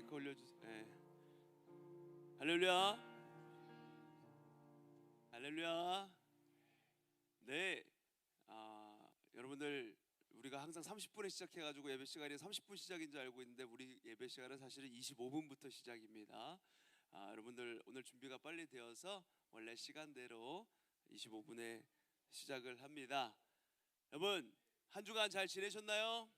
마이크 올려주세요. 네. 할렐루야, 할렐루야. 네, 여러분들 우리가 항상 30분에 시작해가지고 예배 시간이 30분 시작인 줄 알고 있는데 우리 예배 시간은 사실은 25분부터 시작입니다. 여러분들 오늘 준비가 빨리 되어서 원래 시간대로 25분에 시작을 합니다. 여러분 한 주간 잘 지내셨나요?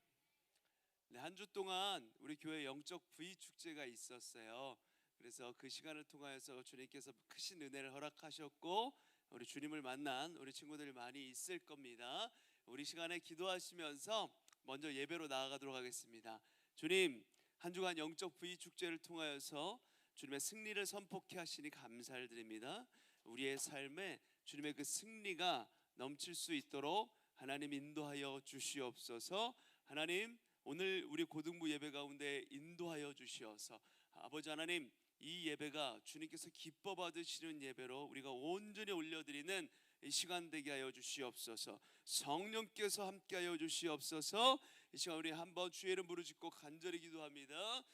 네, 한 주 동안 우리 교회 영적 부위 축제가 있었어요. 그래서 그 시간을 통하여서 주님께서 크신 은혜를 허락하셨고 우리 주님을 만난 우리 친구들이 많이 있을 겁니다. 우리 시간에 기도하시면서 먼저 예배로 나아가도록 하겠습니다. 주님, 한 주간 영적 부위 축제를 통하여서 주님의 승리를 선포케 하시니 감사를 드립니다. 우리의 삶에 주님의 그 승리가 넘칠 수 있도록 하나님 인도하여 주시옵소서. 하나님, 오늘 우리 고등부 예배 가운데 인도하여 주시어서 아버지 하나님, 이 예배가 주님께서 기뻐 받으시는 예배로 우리가 온전히 올려드리는 이 시간 되게 하여 주시옵소서. 성령께서 함께하여 주시옵소서. 이 시간 우리 한번 주의 이름 부르짖고 간절히 기도합니다.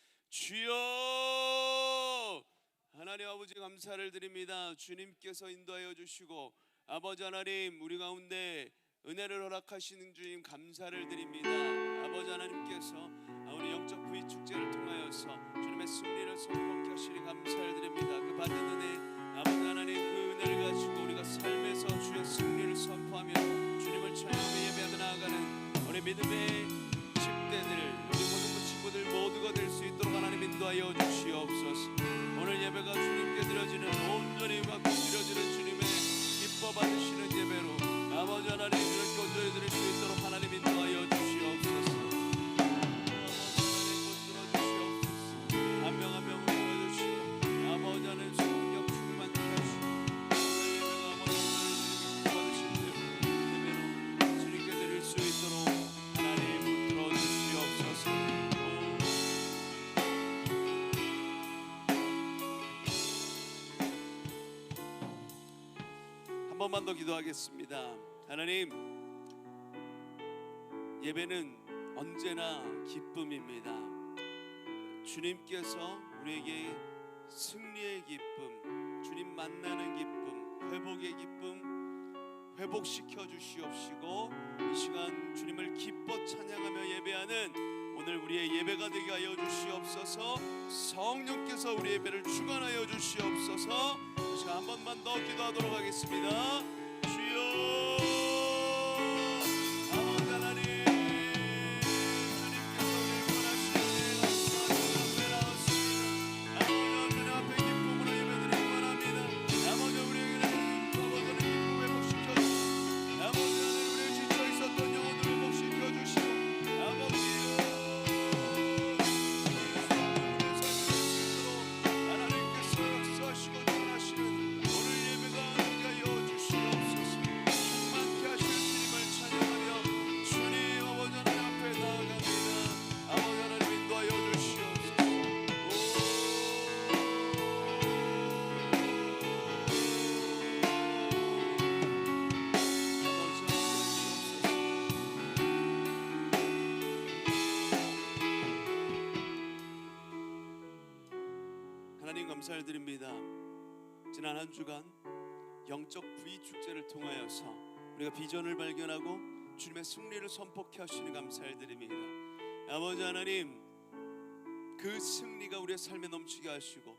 주여, 하나님 아버지 감사를 드립니다. 주님께서 인도하여 주시고 아버지 하나님, 우리 가운데 은혜를 허락하시는 주님 감사를 드립니다. 아버지 하나님께서 우리 영적 부위 축제를 통하여서 주님의 승리를 선포케 하시니 감사를 드립니다. 그 받은 은혜, 아버지 하나님, 그 은혜를 가지고 우리가 삶에서 주의 승리를 선포하며 주님을 찬양하며 예배하며 나아가는 우리 믿음의 10대들, 우리 모든 친구들 모두가 될 수 있도록 하나님 인도하여 주시옵소서. 오늘 예배가 주님께 드려지는 온전히 받고 드려지는 주님의 기뻐 받으시는 예배로 아버지 하나님, 이렇게 온전히 드릴 수 있도록 하나님 인도하여 주시옵소서. 한 명 한 명 불러주시고 아버지 하나님 성령 충만케 하시고 오늘 예배가 아버지 하나님 받으신 예배로 주님께 드릴 수 있도록 하나님 붙들어 주시옵소서. 한 번만 더 기도하겠습니다. 하나님, 예배는 언제나 기쁨입니다. 주님께서 우리에게 승리의 기쁨, 주님 만나는 기쁨, 회복의 기쁨 회복시켜 주시옵시고 이 시간 주님을 기뻐 찬양하며 예배하는 오늘 우리의 예배가 되게 하여 주시옵소서. 성령께서 우리 예배를 주관하여 주시옵소서. 이 시간 한 번만 더 기도하도록 하겠습니다. 주여, 하나님 감사를 드립니다. 지난 한 주간 영적 부위 축제를 통하여서 우리가 비전을 발견하고 주님의 승리를 선포케 하시니 감사를 드립니다. 아버지 하나님, 그 승리가 우리의 삶에 넘치게 하시고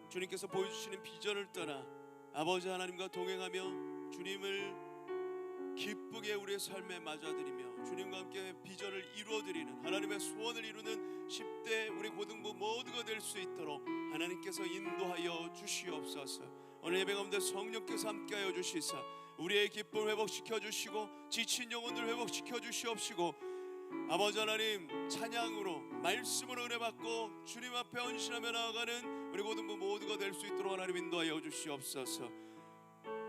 주님께서 보여주시는 비전을 따라 아버지 하나님과 동행하며 주님을 기쁘게 우리의 삶에 맞아들이며 주님과 함께 비전을 이루어드리는 하나님의 소원을 이루는 10대 우리 고등부 모두가 될 수 있도록 하나님께서 인도하여 주시옵소서. 오늘 예배 가운데 성령께서 함께하여 주시사 우리의 기쁨을 회복시켜 주시고 지친 영혼을 회복시켜 주시옵시고 아버지 하나님, 찬양으로 말씀으로 은혜 받고 주님 앞에 헌신하며 나아가는 우리 고등부 모두가 될 수 있도록 하나님 인도하여 주시옵소서.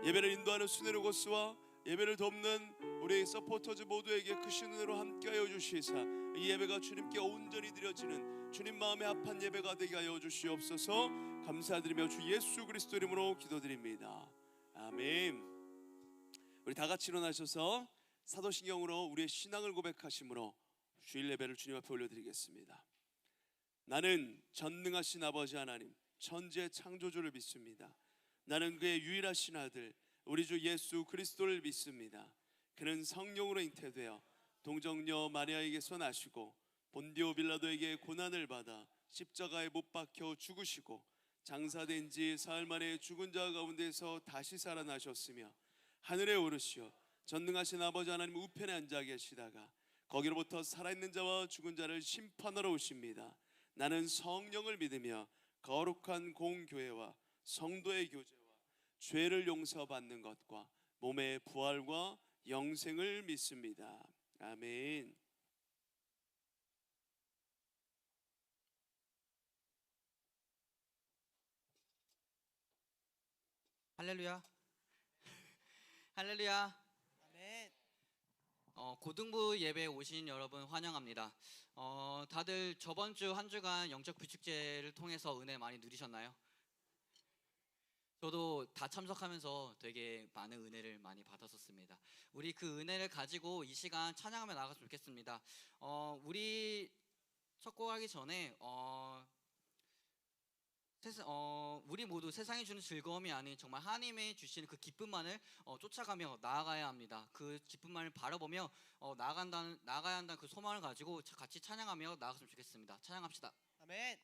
예배를 인도하는 수네르고스와 예배를 돕는 우리 서포터즈 모두에게 크신 은혜로 함께하여 주시사 이 예배가 주님께 온전히 드려지는 주님 마음에 합한 예배가 되게 하여 주시옵소서. 감사드리며 주 예수 그리스도 이름으로 기도드립니다. 아멘. 우리 다 같이 일어나셔서 사도신경으로 우리의 신앙을 고백하심으로 주일 예배를 주님 앞에 올려드리겠습니다. 나는 전능하신 아버지 하나님, 천지의 창조주를 믿습니다. 나는 그의 유일하신 아들 우리 주 예수 그리스도를 믿습니다. 그는 성령으로 잉태되어 동정녀 마리아에게서 나시고 본디오 빌라도에게 고난을 받아 십자가에 못 박혀 죽으시고 장사된 지 사흘 만에 죽은 자 가운데서 다시 살아나셨으며 하늘에 오르시어 전능하신 아버지 하나님 우편에 앉아 계시다가 거기로부터 살아있는 자와 죽은 자를 심판하러 오십니다. 나는 성령을 믿으며 거룩한 공교회와 성도의 교제와 죄를 용서받는 것과 몸의 부활과 영생을 믿습니다. 아멘. 할렐루야. 할렐루야. 아멘. 고등부 예배에 오신 여러분 환영합니다. 다들 저번 주 한 주간 영적 부축제를 통해서 은혜 많이 누리셨나요? 저도 다 참석하면서 되게 많은 은혜를 많이 받았었습니다. 우리 그 은혜를 가지고 이 시간 찬양하며 나갔으면 좋겠습니다. 우리 첫 곡 하기 전에 우리 모두 세상이 주는 즐거움이 아닌 정말 하나님이 주시는 그 기쁨만을 쫓아가며 나아가야 합니다. 그 기쁨만을 바라보며 나아가야 한다는 그 소망을 가지고 같이 찬양하며 나아갔으면 좋겠습니다. 찬양합시다. 아멘.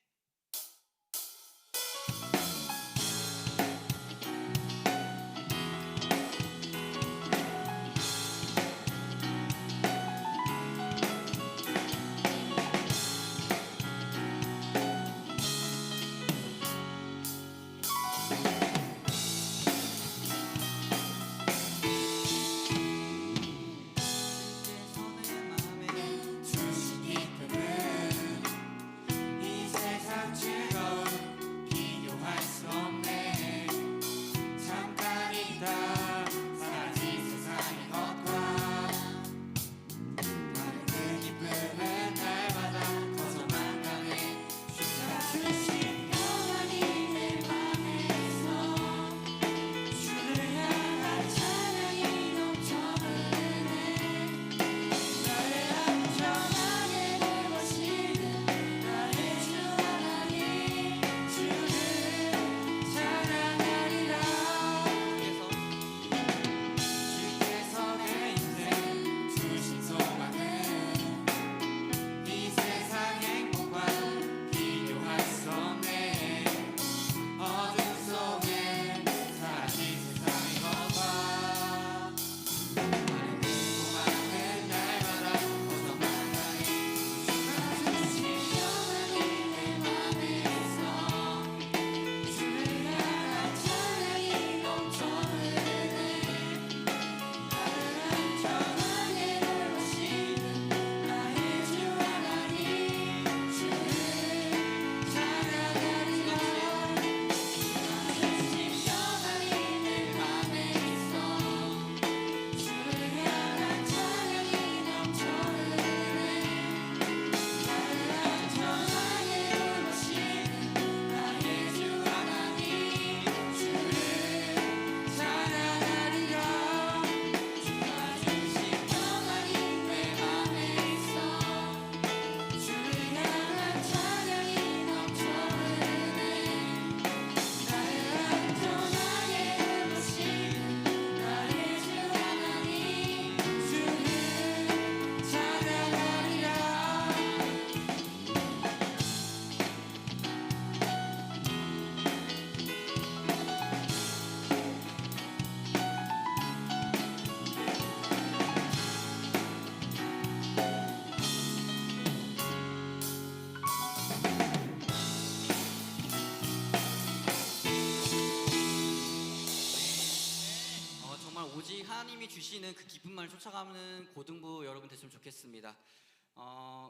오직 하나님이 주시는 그 기쁨만을 쫓아가는 고등부 여러분 됐으면 좋겠습니다.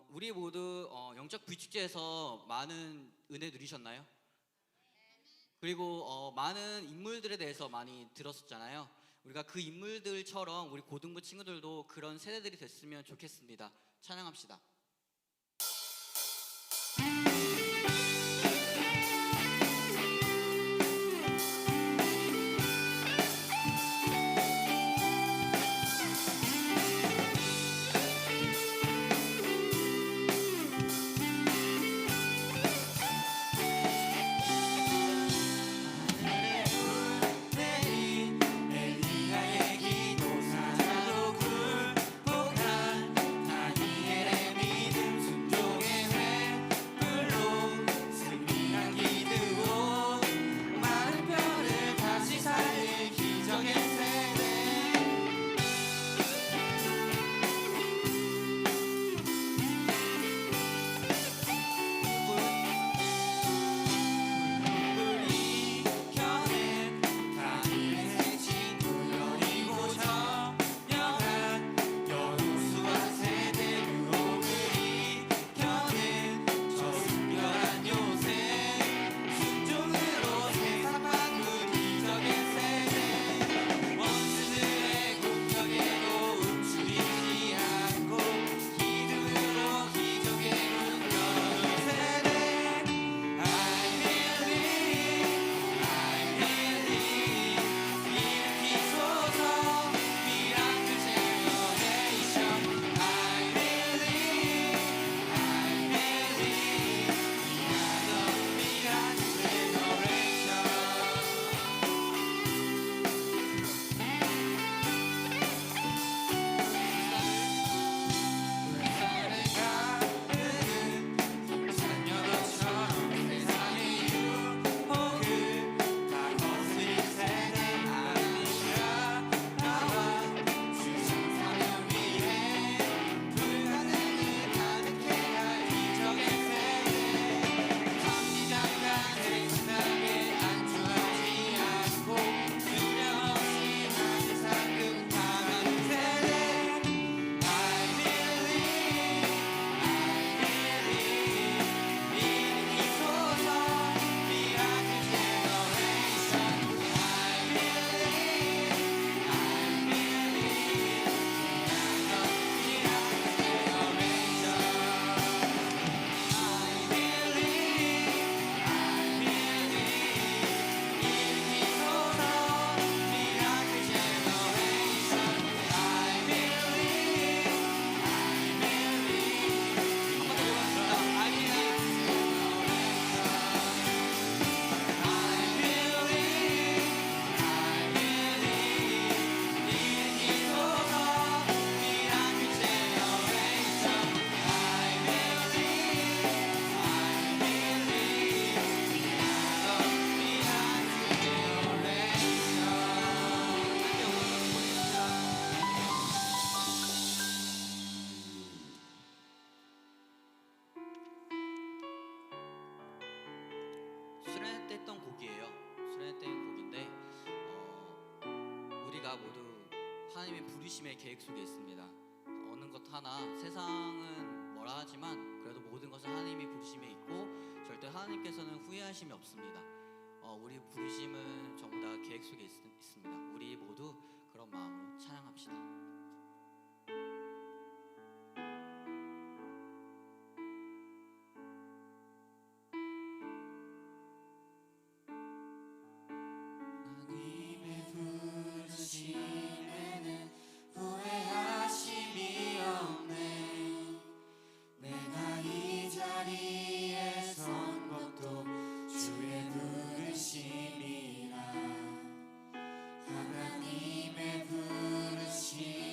우리 모두 영적 부축제에서 많은 은혜 누리셨나요? 그리고 많은 인물들에 대해서 많이 들었었잖아요. 우리가 그 인물들처럼 우리 고등부 친구들도 그런 세대들이 됐으면 좋겠습니다. 찬양합시다. 수련했던 곡이에요. 수련했던 곡인데 우리가 모두 하나님의 부르심의 계획 속에 있습니다. 어느 것 하나 세상은 뭐라 하지만 그래도 모든 것은 하나님의 부르심에 있고 절대 하나님께서는 후회하심이 없습니다. 우리 부르심은 전부 다 계획 속에 있습니다. 우리 모두 그런 마음으로 찬양합시다. 하나님의 부르심에는 후회하심이 없네. 내가 이 자리에 선 것도 주의 부르심이라. 하나님의 부르심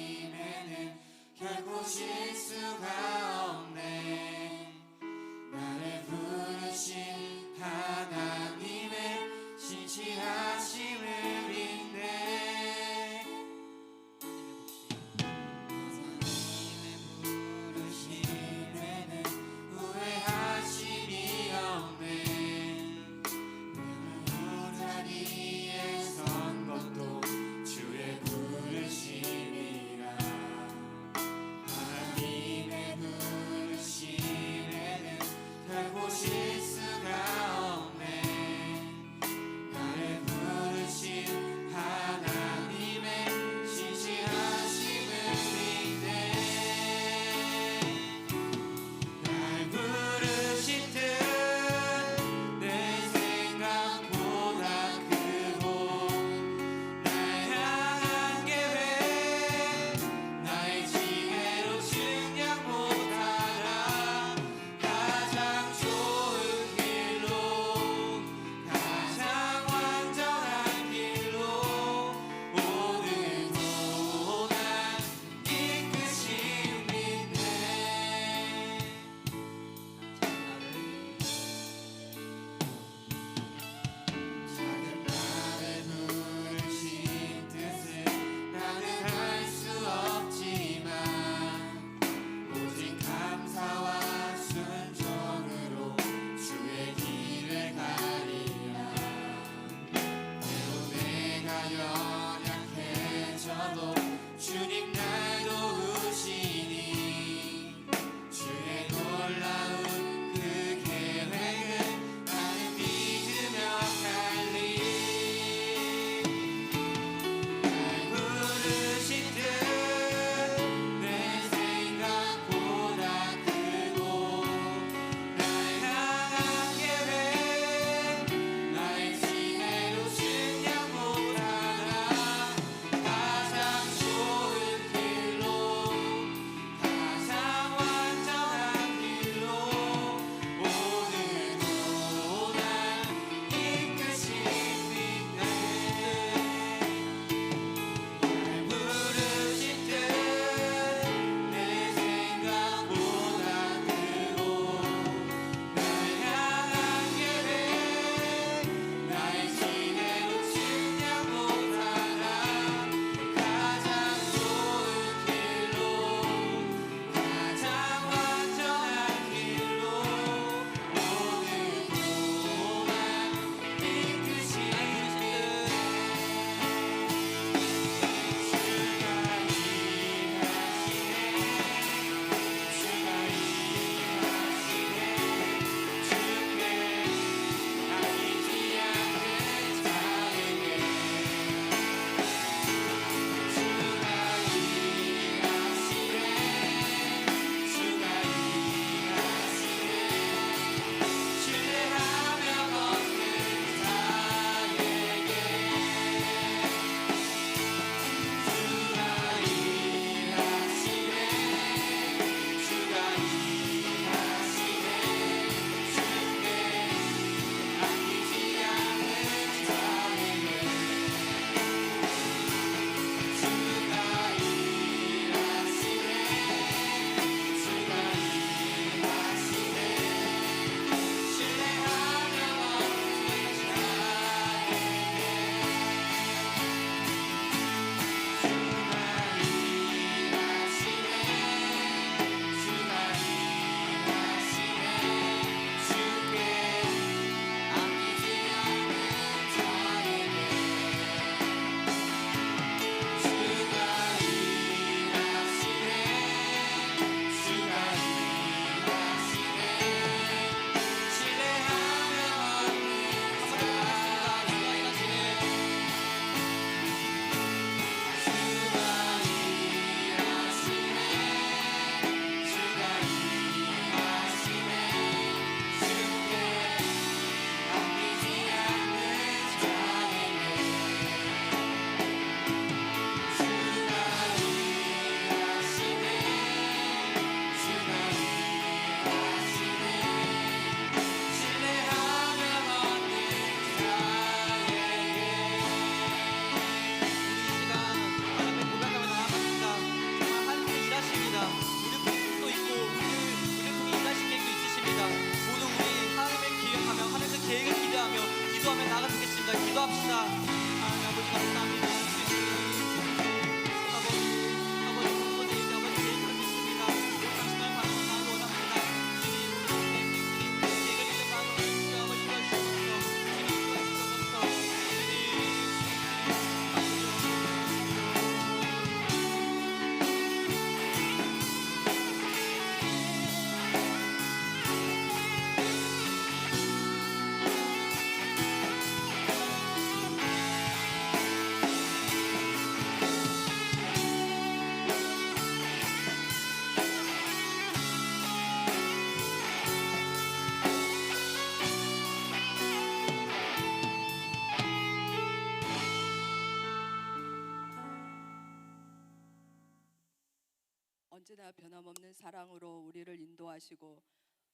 날마다 변함없는 사랑으로 우리를 인도하시고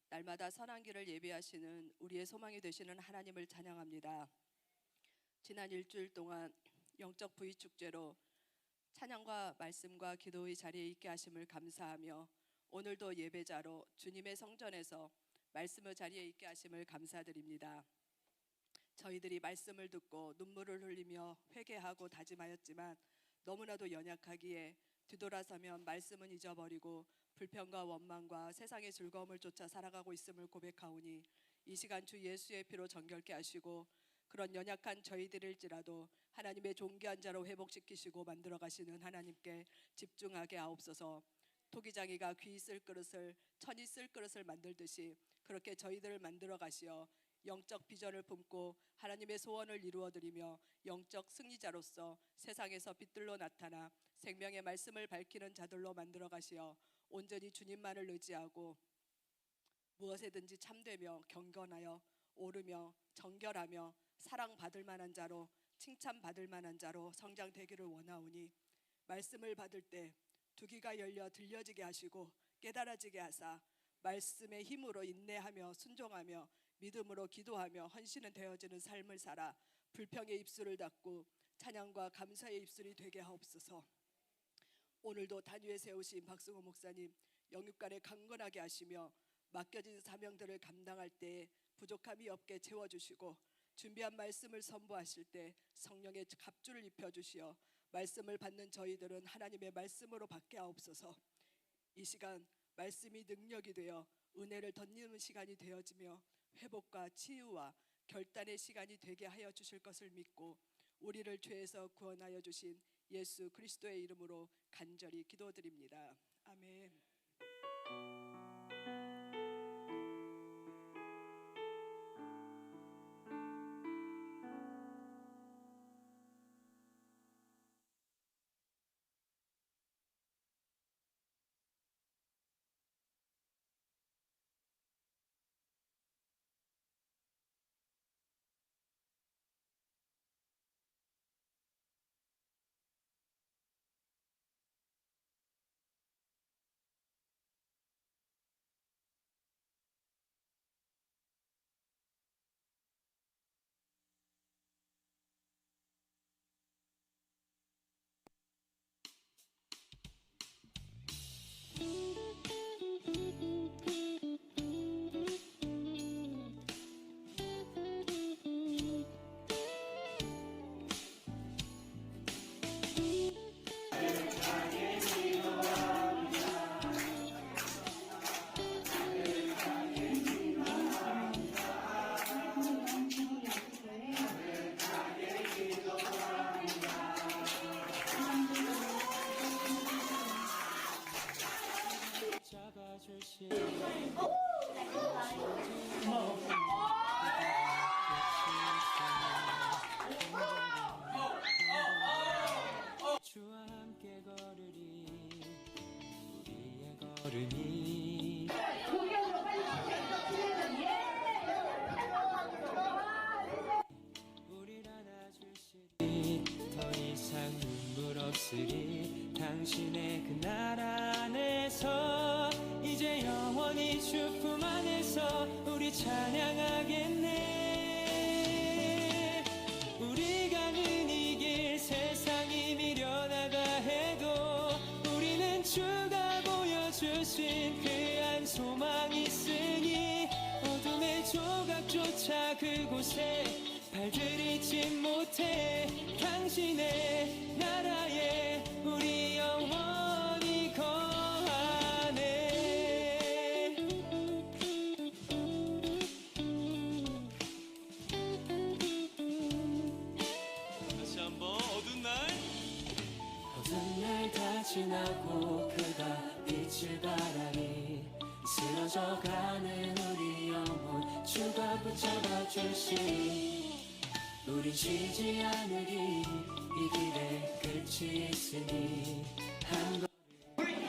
날마다 선한 길을 예비하시는 우리의 소망이 되시는 하나님을 찬양합니다. 지난 일주일 동안 영적 부위 축제로 찬양과 말씀과 기도의 자리에 있게 하심을 감사하며 오늘도 예배자로 주님의 성전에서 말씀의 자리에 있게 하심을 감사드립니다. 저희들이 말씀을 듣고 눈물을 흘리며 회개하고 다짐하였지만 너무나도 연약하기에 뒤돌아서면 말씀은 잊어버리고 불평과 원망과 세상의 즐거움을 쫓아 살아가고 있음을 고백하오니 이 시간 주 예수의 피로 정결케 하시고 그런 연약한 저희들일지라도 하나님의 존귀한 자로 회복시키시고 만들어 가시는 하나님께 집중하게 하옵소서. 토기장이가 귀 있을 그릇을 천이 쓸 그릇을 만들듯이 그렇게 저희들을 만들어 가시어 영적 비전을 품고 하나님의 소원을 이루어드리며 영적 승리자로서 세상에서 빛들로 나타나 생명의 말씀을 밝히는 자들로 만들어 가시어 온전히 주님만을 의지하고 무엇에든지 참되며 경건하여 오르며 정결하며 사랑받을 만한 자로 칭찬받을 만한 자로 성장되기를 원하오니 말씀을 받을 때 두 귀가 열려 들려지게 하시고 깨달아지게 하사 말씀의 힘으로 인내하며 순종하며 믿음으로 기도하며 헌신은 되어지는 삶을 살아 불평의 입술을 닫고 찬양과 감사의 입술이 되게 하옵소서. 오늘도 단위에 세우신 박승호 목사님 영육간에 강건하게 하시며 맡겨진 사명들을 감당할 때 부족함이 없게 채워주시고 준비한 말씀을 선포하실 때 성령의 갑주를 입혀주시어 말씀을 받는 저희들은 하나님의 말씀으로 받게 하옵소서. 이 시간 말씀이 능력이 되어 은혜를 덧입는 시간이 되어지며 회복과 치유와 결단의 시간이 되게 하여 주실 것을 믿고 우리를 죄에서 구원하여 주신 예수 그리스도의 이름으로 간절히 기도드립니다. 아멘. 주와 함께 걸으리 우리의 걸음이 우리를 안아주시리 더 이상 눈물 없으리 당신의 그 나라 안에서 이제 영원히 주품 안에서 우리 찬양하겠네. 우리가 이길 세상이 미련하다 해도 우리는 주가 보여주신 그 한 소망이 있으니 어둠의 조각조차 그곳에 발들이지 못해 당신의 나라에 우리 영원히 거하네. 다시 한번 어두운 날 다 지나고 그가 빛을 바라니 쓰러져가는 우리 영혼 주가 붙잡아 주시니 우린 쉬지 않으리 이 길에 끝이 있으니 한 걸음이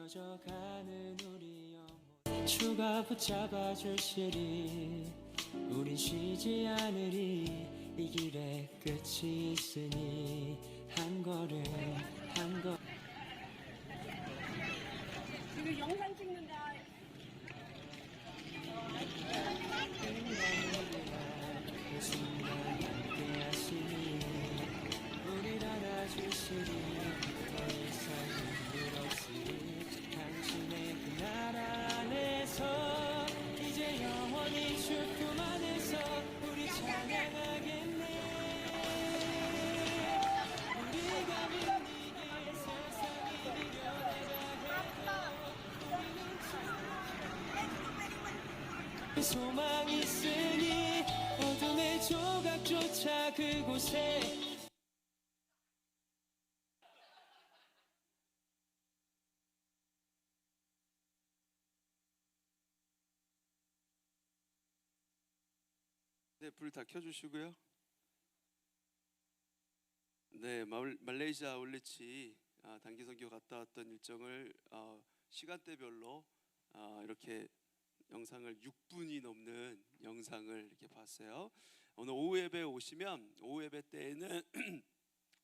쓰러져가는 우리 영혼 주가 붙잡아 주시리 우린 쉬지 않으리 이 길에 끝이 있으니 한 걸음 한 걸음 지금 영상 찍는다. 그 순간 함께 하시니 우릴 안아주시니 더 이상 힘들 없으니 당신의 그 나라 안에서 이제 영원히 주품 안에서 우리 찬양하겠네 우리가 믿기에 세상이 이겨나가겠고 우리는 소망이 있으니 어둠의 조각조차 그곳에 네, 불 다 켜주시고요. 네, 말레이시아 아울렛이 단기 선교 갔다 왔던 일정을 시간대별로 이렇게 영상을 6분이 넘는 영상을 이렇게 봤어요. 오늘 오후 예배 오시면 오후 예배 때에는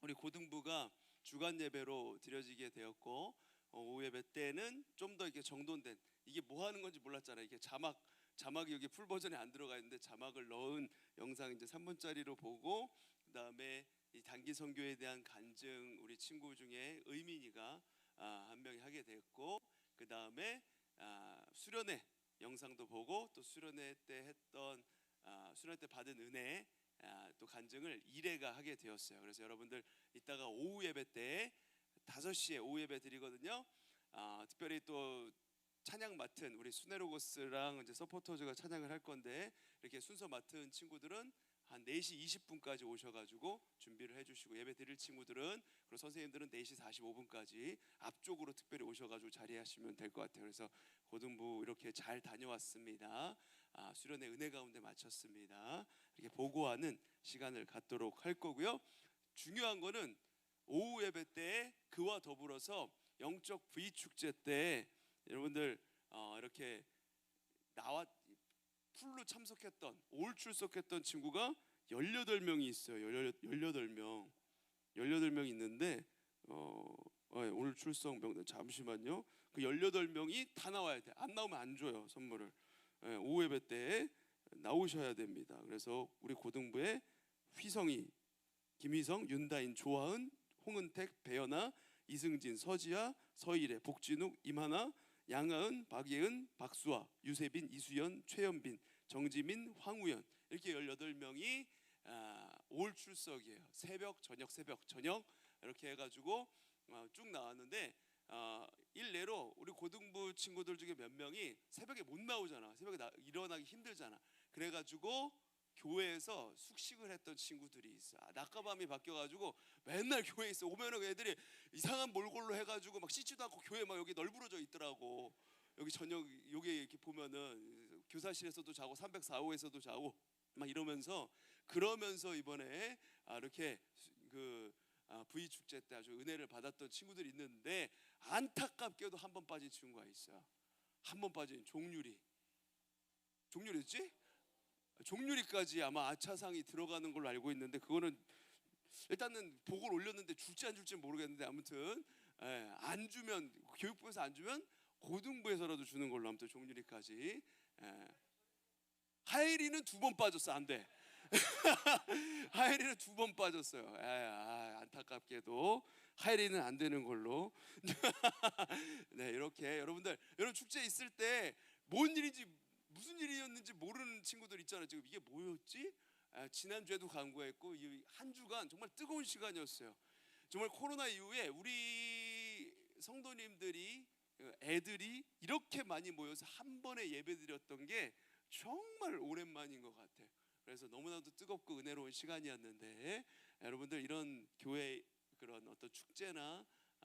우리 고등부가 주간 예배로 드려지게 되었고 오후 예배 때는 좀 더 이렇게 정돈된 이게 뭐 하는 건지 몰랐잖아요. 이게 자막이 여기 풀 버전에 안 들어가 있는데 자막을 넣은 영상 이제 3분짜리로 보고 그다음에 이 단기 선교에 대한 간증 우리 친구 중에 의민이가 한 명이 하게 됐고 그다음에 수련회 영상도 보고 또 수련회 때 했던 수련회 때 받은 은혜 또 간증을 1회가 하게 되었어요. 그래서 여러분들 이따가 오후 예배 때 5시에 오후 예배 드리거든요. 특별히 또 찬양 맡은 우리 수네로고스랑 이제 서포터즈가 찬양을 할 건데 이렇게 순서 맡은 친구들은 한 4시 20분까지 오셔가지고 준비를 해주시고 예배 드릴 친구들은 그리고 선생님들은 4시 45분까지 앞쪽으로 특별히 오셔가지고 자리하시면 될 것 같아요. 그래서 고등부 이렇게 잘 다녀왔습니다. 수련의 은혜 가운데 마쳤습니다. 이렇게 보고하는 시간을 갖도록 할 거고요. 중요한 거는 오후 예배 때 그와 더불어서 영적 V 축제 때 여러분들 이렇게 나와 풀로 참석했던 올 출석했던 친구가 18명이 있어요. 18명 있는데 오늘 출석 명단 잠시만요. 그 18명이 다 나와야 돼. 안 나오면 안 줘요 선물을. 오후 예배 때 나오셔야 됩니다. 그래서 우리 고등부의 휘성이, 김희성, 윤다인, 조하은, 홍은택, 배연아, 이승진, 서지아, 서일애, 복진욱, 임하나, 양하은, 박예은, 박수아, 유세빈, 이수연, 최연빈, 정지민, 황우연 이렇게 18명이 올 출석이에요. 새벽, 저녁 이렇게 해가지고 쭉 나왔는데 일례로 우리 고등부 친구들 중에 몇 명이 새벽에 못 나오잖아. 새벽에 일어나기 힘들잖아. 그래가지고 교회에서 숙식을 했던 친구들이 있어. 낮과밤이 바뀌어가지고 맨날 교회에 있어. 오면은 애들이 이상한 몰골로 해가지고 막 씻지도 않고 교회 막 여기 널브러져 있더라고. 여기 저녁 여기 이렇게 보면은 교사실에서도 자고 304호에서도 자고 막 이러면서 그러면서 이번에 이렇게 그 V 축제 때 아주 은혜를 받았던 친구들이 있는데 안타깝게도 한 번 빠진 친구가 있어. 한 번 빠진 종률이었지? 종률이까지 아마 아차상이 들어가는 걸로 알고 있는데 그거는 일단은 보고를 올렸는데 줄지 안 줄지 모르겠는데 아무튼 안 주면 교육부에서 안 주면 고등부에서라도 주는 걸로 아무튼 종률이까지. 하엘이는 2번 빠졌어. 안 돼. 하엘이는 2번 빠졌어요. 안타깝게도 하엘이는 안 되는 걸로. 네, 이렇게 여러분들 여러분 축제 있을 때 뭔 일인지 무슨 일이었는지 모르는 친구들 있잖아요. 지금 이게 뭐였지? 지난주에도 간구했고 이 한 주간 정말 뜨거운 시간이었어요. 정말 코로나 이후에 우리 성도님들이 애들이 이렇게 많이 모여서 한 번에 예배드렸던 게 정말 오랜만인 것 같아요. 그래서 너무나도 뜨겁고 은혜로운 시간이었는데 여러분들 이런 교회 그런 어떤 축제나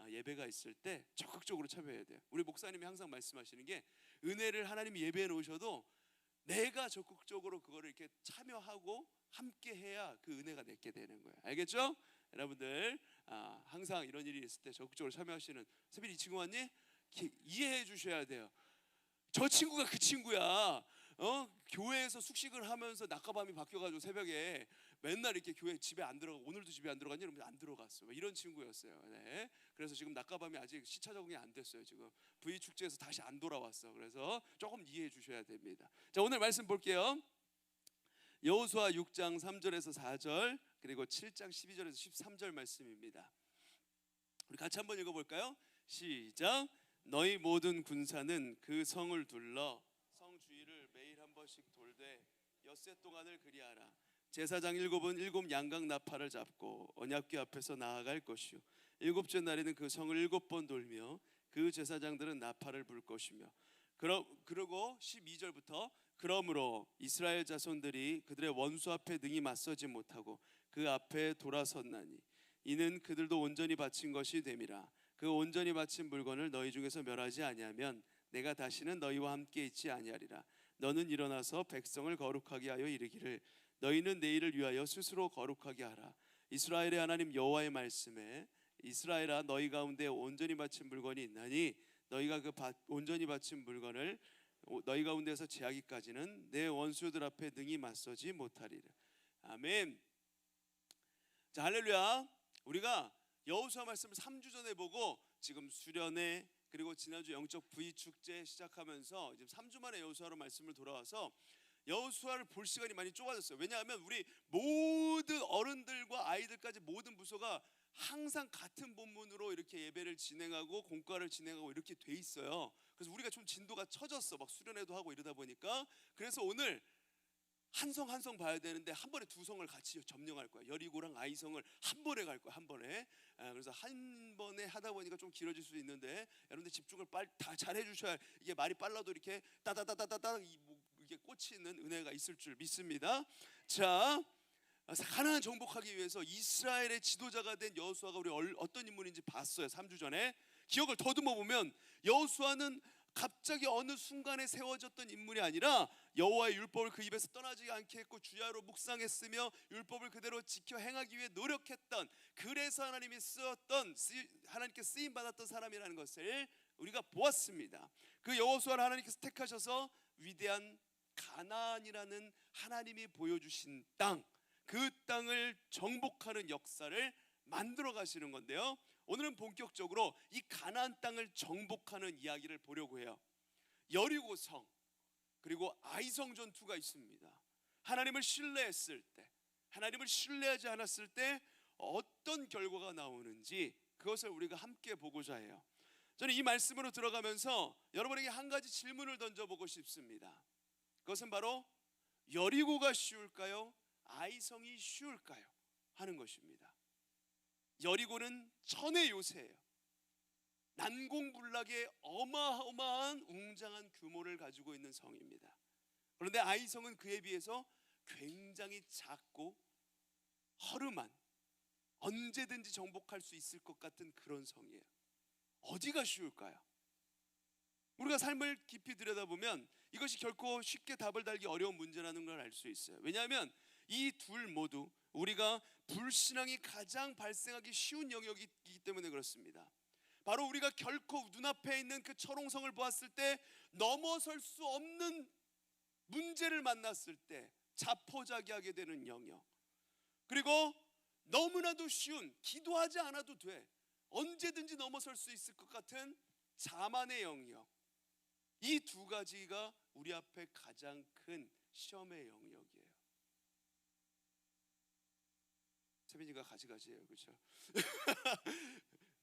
예배가 있을 때 적극적으로 참여해야 돼요. 우리 목사님이 항상 말씀하시는 게 은혜를 하나님이 예배해 놓으셔도 내가 적극적으로 그거를 이렇게 참여하고 함께 해야 그 은혜가 내게 되는 거예요. 알겠죠? 여러분들 항상 이런 일이 있을 때 적극적으로 참여하시는 세빈이 이 친구 왔니? 이해해 주셔야 돼요. 저 친구가 그 친구야. 교회에서 숙식을 하면서 낮과밤이 바뀌어가지고 새벽에 맨날 이렇게 교회 집에 안 들어가. 오늘도 집에 안 들어갔냐? 이러면 안 들어갔어. 이런 친구였어요. 네. 그래서 지금 낮과밤이 아직 시차 적응이 안 됐어요. 지금 V 축제에서 다시 안 돌아왔어. 그래서 조금 이해해 주셔야 됩니다. 자, 오늘 말씀 볼게요. 여호수아 6장 3절에서 4절 그리고 7장 12절에서 13절 말씀입니다. 우리 같이 한번 읽어볼까요? 시작. 너희 모든 군사는 그 성을 둘러 성 주위를 매일 한 번씩 돌되 엿새 동안을 그리하라. 제사장 7은 7 양각 나팔을 잡고 언약궤 앞에서 나아갈 것이요 일곱째 날에는 그 성을 7번 돌며 그 제사장들은 나팔을 불 것이며 그리고 12절부터 그러므로 이스라엘 자손들이 그들의 원수 앞에 능히 맞서지 못하고 그 앞에 돌아섰나니 이는 그들도 온전히 바친 것이 됨이라. 그 온전히 바친 물건을 너희 중에서 멸하지 아니하면 내가 다시는 너희와 함께 있지 아니하리라. 너는 일어나서 백성을 거룩하게 하여 이르기를 너희는 내일을 위하여 스스로 거룩하게 하라. 이스라엘의 하나님 여호와의 말씀에 이스라엘아 너희 가운데 온전히 바친 물건이 있나니 너희가 그 온전히 바친 물건을 너희 가운데서 제하기까지는 내 원수들 앞에 능히 맞서지 못하리라. 아멘. 자, 할렐루야. 우리가 여호수아 말씀을 3주 전에 보고 지금 수련회 그리고 지난주 영적 V 축제 시작하면서 지금 3주 만에 여호수아로 말씀을 돌아와서 여호수아를 볼 시간이 많이 좁아졌어요. 왜냐하면 우리 모든 어른들과 아이들까지 모든 부서가 항상 같은 본문으로 이렇게 예배를 진행하고 공과를 진행하고 이렇게 돼 있어요. 그래서 우리가 좀 진도가 처졌어. 막 수련회도 하고 이러다 보니까. 그래서 오늘 한 성 한 성 봐야 되는데 한 번에 두 성을 같이 점령할 거야. 여리고랑 아이성을 한 번에 갈 거야. 한 번에. 그래서 한 번에 하다 보니까 좀 길어질 수 있는데 여러분들 집중을 다 잘 해주셔야 이게 말이 빨라도 이렇게 따다다다다다 이게 꽂히는 은혜가 있을 줄 믿습니다. 자, 가나안 정복하기 위해서 이스라엘의 지도자가 된 여호수아가 우리 어떤 인물인지 봤어요. 3주 전에 기억을 더듬어 보면 여호수아는 갑자기 어느 순간에 세워졌던 인물이 아니라 여호와의 율법을 그 입에서 떠나지 않게 했고 주야로 묵상했으며 율법을 그대로 지켜 행하기 위해 노력했던, 그래서 하나님이 하나님께 쓰임 받았던 사람이라는 것을 우리가 보았습니다. 그 여호수아를 하나님께서 택하셔서 위대한 가나안이라는 하나님이 보여주신 땅, 그 땅을 정복하는 역사를 만들어 가시는 건데요. 오늘은 본격적으로 이 가나안 땅을 정복하는 이야기를 보려고 해요. 여리고성 그리고 아이성 전투가 있습니다. 하나님을 신뢰했을 때, 하나님을 신뢰하지 않았을 때 어떤 결과가 나오는지 그것을 우리가 함께 보고자 해요. 저는 이 말씀으로 들어가면서 여러분에게 한 가지 질문을 던져보고 싶습니다. 그것은 바로 여리고가 쉬울까요? 아이성이 쉬울까요? 하는 것입니다. 여리고는 천의 요새예요. 난공불락의 어마어마한 웅장한 규모를 가지고 있는 성입니다. 그런데 아이성은 그에 비해서 굉장히 작고 허름한, 언제든지 정복할 수 있을 것 같은 그런 성이에요. 어디가 쉬울까요? 우리가 삶을 깊이 들여다보면 이것이 결코 쉽게 답을 달기 어려운 문제라는 걸 알 수 있어요. 왜냐하면 이 둘 모두 우리가 불신앙이 가장 발생하기 쉬운 영역이기 때문에 그렇습니다. 바로 우리가 결코 눈앞에 있는 그 철옹성을 보았을 때 넘어설 수 없는 문제를 만났을 때 자포자기하게 되는 영역, 그리고 너무나도 쉬운, 기도하지 않아도 돼, 언제든지 넘어설 수 있을 것 같은 자만의 영역, 이 두 가지가 우리 앞에 가장 큰 시험의 영역이에요. 세빈이가 가지가지예요, 그렇죠?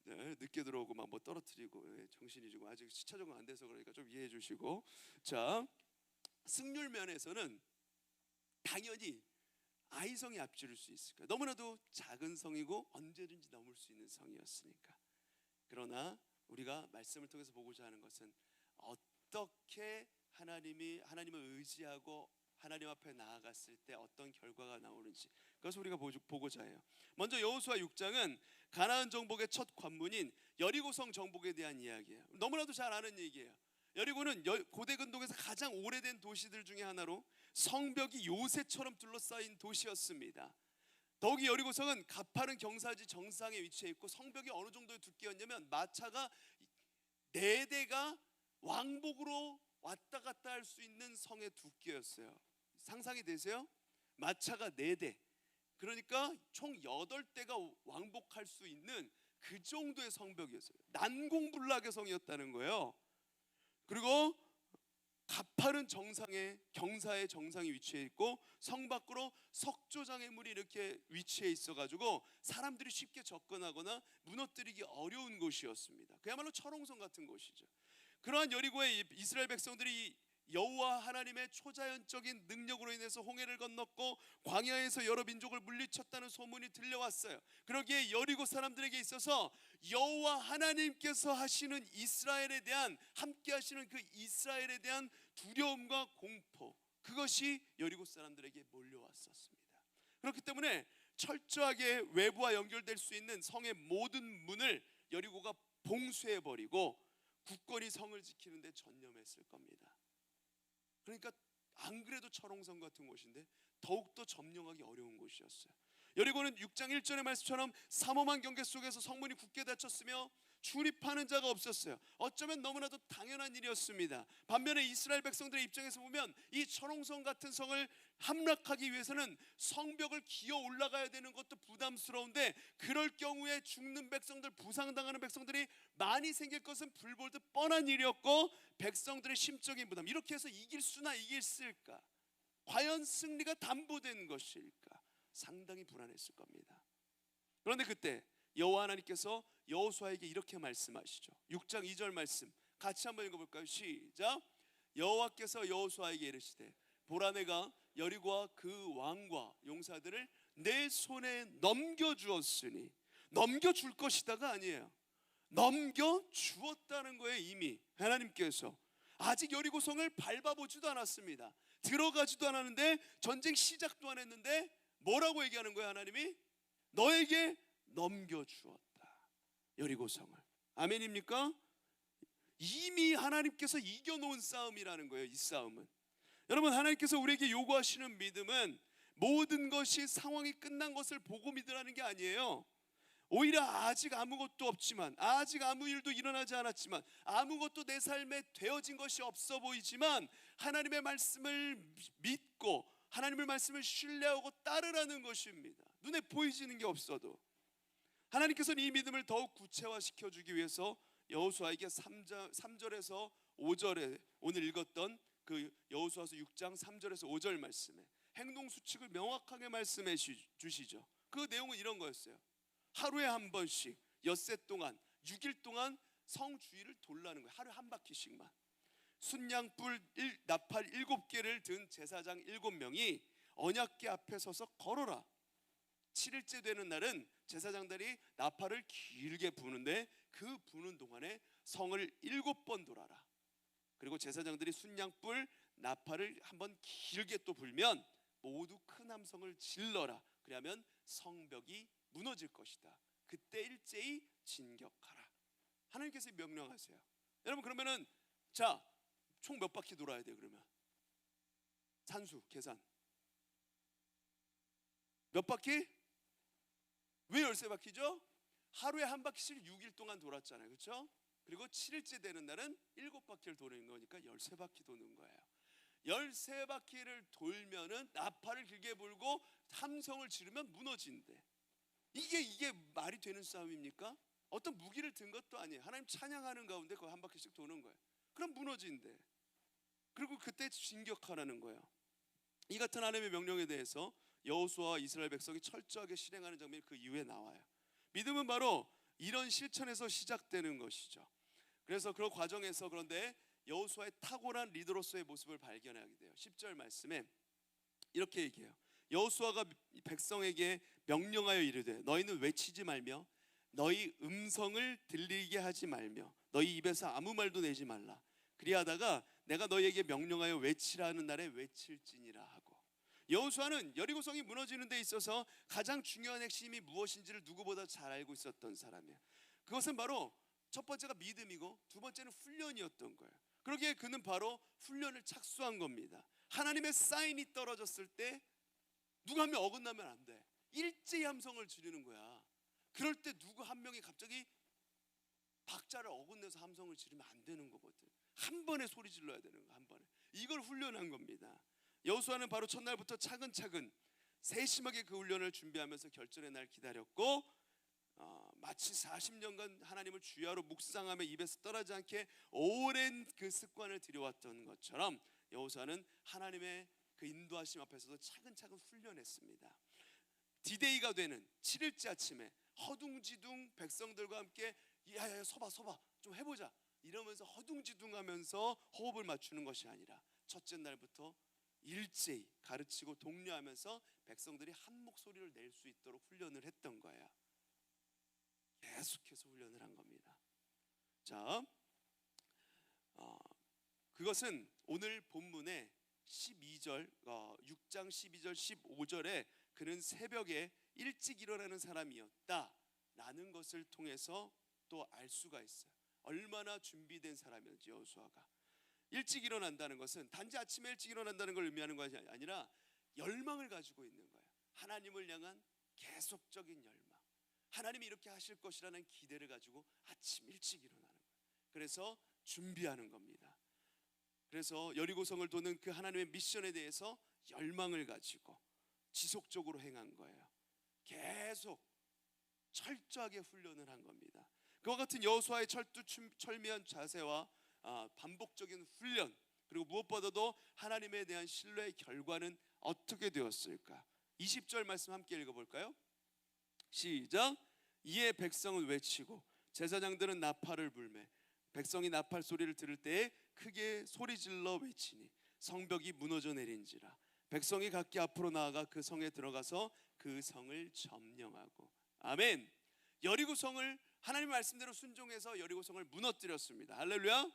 네, 늦게 들어오고 막 뭐 떨어뜨리고 정신이 지금 아직 시차 적응 안 돼서 그러니까 좀 이해해 주시고. 자, 승률 면에서는 당연히 아이성이 앞지를 수 있을 거예요. 너무나도 작은 성이고 언제든지 넘을 수 있는 성이었으니까. 그러나 우리가 말씀을 통해서 보고자 하는 것은 어떻게 하나님을 의지하고 하나님 앞에 나아갔을 때 어떤 결과가 나오는지, 그것을 우리가 보고자 해요. 먼저 여호수아 6장은 가나안 정복의 첫 관문인 여리고성 정복에 대한 이야기예요. 너무나도 잘 아는 얘기예요. 여리고는 고대 근동에서 가장 오래된 도시들 중에 하나로 성벽이 요새처럼 둘러싸인 도시였습니다. 더욱이 여리고성은 가파른 경사지 정상에 위치해 있고 성벽이 어느 정도의 두께였냐면 마차가 4대가 왕복으로 왔다 갔다 할 수 있는 성의 두께였어요. 상상이 되세요? 마차가 4대, 그러니까 총 8대가 왕복할 수 있는 그 정도의 성벽이었어요. 난공불락의 성이었다는 거예요. 그리고 가파른 정상에, 경사의 정상이 위치해 있고 성 밖으로 석조장애물이 이렇게 위치해 있어가지고 사람들이 쉽게 접근하거나 무너뜨리기 어려운 곳이었습니다. 그야말로 철옹성 같은 곳이죠. 그러한 여리고의 이스라엘 백성들이 여호와 하나님의 초자연적인 능력으로 인해서 홍해를 건넜고 광야에서 여러 민족을 물리쳤다는 소문이 들려왔어요. 그러기에 여리고 사람들에게 있어서 여호와 하나님께서 하시는 이스라엘에 대한, 함께 하시는 그 이스라엘에 대한 두려움과 공포, 그것이 여리고 사람들에게 몰려왔었습니다. 그렇기 때문에 철저하게 외부와 연결될 수 있는 성의 모든 문을 여리고가 봉쇄해버리고 굳건히 성을 지키는 데 전념했을 겁니다. 그러니까 안 그래도 철옹성 같은 곳인데 더욱더 점령하기 어려운 곳이었어요. 여리고는 6장 1절의 말씀처럼 삼엄한 경계 속에서 성문이 굳게 닫혔으며 출입하는 자가 없었어요. 어쩌면 너무나도 당연한 일이었습니다. 반면에 이스라엘 백성들의 입장에서 보면 이 철옹성 같은 성을 함락하기 위해서는 성벽을 기어 올라가야 되는 것도 부담스러운데, 그럴 경우에 죽는 백성들, 부상당하는 백성들이 많이 생길 것은 불보듯 뻔한 일이었고, 백성들의 심적인 부담, 이렇게 해서 이길 수나 이길까, 과연 승리가 담보된 것일까, 상당히 불안했을 겁니다. 그런데 그때 여호와 하나님께서 여호수아에게 이렇게 말씀하시죠. 6장 2절 말씀 같이 한번 읽어볼까요? 시작. 여호와께서 여호수아에게 이르시되 보라, 내가 여리고와 그 왕과 용사들을 내 손에 넘겨주었으니, 넘겨줄 것이다가 아니에요, 넘겨주었다는 거예요. 이미 하나님께서 아직 여리고성을 밟아보지도 않았습니다. 들어가지도 않았는데, 전쟁 시작도 안 했는데 뭐라고 얘기하는 거예요? 하나님이 너에게 넘겨주었다, 여리고성을. 아멘입니까? 이미 하나님께서 이겨놓은 싸움이라는 거예요. 이 싸움은, 여러분, 하나님께서 우리에게 요구하시는 믿음은 모든 것이 상황이 끝난 것을 보고 믿으라는 게 아니에요. 오히려 아직 아무것도 없지만, 아직 아무 일도 일어나지 않았지만, 아무것도 내 삶에 되어진 것이 없어 보이지만 하나님의 말씀을 믿고 하나님의 말씀을 신뢰하고 따르라는 것입니다. 눈에 보이지는 게 없어도 하나님께서는 이 믿음을 더욱 구체화시켜 주기 위해서 여호수아에게 3절에서 5절에 오늘 읽었던 그 여호수아서 6장 3절에서 5절 말씀에 행동 수칙을 명확하게 말씀해 주시죠. 그 내용은 이런 거였어요. 하루에 한 번씩 엿새 동안 6일 동안 성 주위를 돌라는 거예요. 하루에 한 바퀴씩만. 순양불 나팔 7개를 든 제사장 7명이 언약궤 앞에 서서 걸어라. 7일째 되는 날은 제사장들이 나팔을 길게 부는데, 그 부는 동안에 성을 7번 돌아라. 그리고 제사장들이 순양불 나팔을 한번 길게 또 불면 모두 큰 함성을 질러라. 그러면 성벽이 무너질 것이다. 그때 일제히 진격하라. 하나님께서 명령하세요. 여러분, 그러면은 자, 총 몇 바퀴 돌아야 돼요? 그러면 산수 계산 몇 바퀴? 왜 13바퀴죠? 하루에 한 바퀴씩 6일 동안 돌았잖아요. 그렇죠? 그리고 7일째 되는 날은 7바퀴를 도는 거니까 13바퀴 도는 거예요. 13바퀴를 돌면은 나팔을 길게 불고 함성을 지르면 무너진대. 이게 말이 되는 싸움입니까? 어떤 무기를 든 것도 아니에요. 하나님 찬양하는 가운데 그 한 바퀴씩 도는 거예요. 그럼 무너진대. 그리고 그때 진격하라는 거예요. 이 같은 하나님의 명령에 대해서 여호수아와 이스라엘 백성이 철저하게 실행하는 장면이 그 이후에 나와요. 믿음은 바로 이런 실천에서 시작되는 것이죠. 그래서 그 과정에서, 그런데 여호수아의 탁월한 리더로서의 모습을 발견하게 돼요. 10절 말씀에 이렇게 얘기해요. 여호수아가 백성에게 명령하여 이르되 너희는 외치지 말며 너희 음성을 들리게 하지 말며 너희 입에서 아무 말도 내지 말라. 그리하다가 내가 너희에게 명령하여 외치라는 날에 외칠지니라 하고. 여호수아는 여리고성이 무너지는 데 있어서 가장 중요한 핵심이 무엇인지를 누구보다 잘 알고 있었던 사람이에요. 그것은 바로 첫 번째가 믿음이고 두 번째는 훈련이었던 거예요. 그러기에 그는 바로 훈련을 착수한 겁니다. 하나님의 사인이 떨어졌을 때 누가 한 명 어긋나면 안 돼. 일제히 함성을 지르는 거야. 그럴 때 누구 한 명이 갑자기 박자 숫자를 어긋내서 함성을 지르면 안 되는 거거든. 한 번에 소리 질러야 되는 거, 한 번에. 이걸 훈련한 겁니다. 여호수아는 바로 첫날부터 차근차근 세심하게 그 훈련을 준비하면서 결전의 날 기다렸고, 마치 40년간 하나님을 주야로 묵상하며 입에서 떠나지 않게 오랜 그 습관을 들여왔던 것처럼 여호수아는 하나님의 그 인도하심 앞에서도 차근차근 훈련했습니다. 디데이가 되는 7일째 아침에 허둥지둥 백성들과 함께 야야야 서봐 좀 해보자 이러면서 허둥지둥하면서 호흡을 맞추는 것이 아니라 첫째 날부터 일제히 가르치고 독려하면서 백성들이 한 목소리를 낼 수 있도록 훈련을 했던 거예요. 계속해서 훈련을 한 겁니다. 자, 그것은 오늘 본문의 12절, 6장 12절 15절에 그는 새벽에 일찍 일어나는 사람이었다라는 것을 통해서 또 알 수가 있어요. 얼마나 준비된 사람이었지 여호수아가. 일찍 일어난다는 것은 단지 아침에 일찍 일어난다는 걸 의미하는 것이 아니라 열망을 가지고 있는 거예요. 하나님을 향한 계속적인 열망, 하나님이 이렇게 하실 것이라는 기대를 가지고 아침 일찍 일어나는 거예요. 그래서 준비하는 겁니다. 그래서 여리고성을 도는 그 하나님의 미션에 대해서 열망을 가지고 지속적으로 행한 거예요. 계속 철저하게 훈련을 한 겁니다. 그와 같은 여호수아의 철두철미한 자세와 반복적인 훈련, 그리고 무엇보다도 하나님에 대한 신뢰의 결과는 어떻게 되었을까? 20절 말씀 함께 읽어볼까요? 시작. 이에 백성은 외치고 제사장들은 나팔을 불매 백성이 나팔 소리를 들을 때에 크게 소리질러 외치니 성벽이 무너져 내린지라. 백성이 각기 앞으로 나아가 그 성에 들어가서 그 성을 점령하고. 아멘. 여리고성을 하나님 말씀대로 순종해서 여리고성을 무너뜨렸습니다. 할렐루야.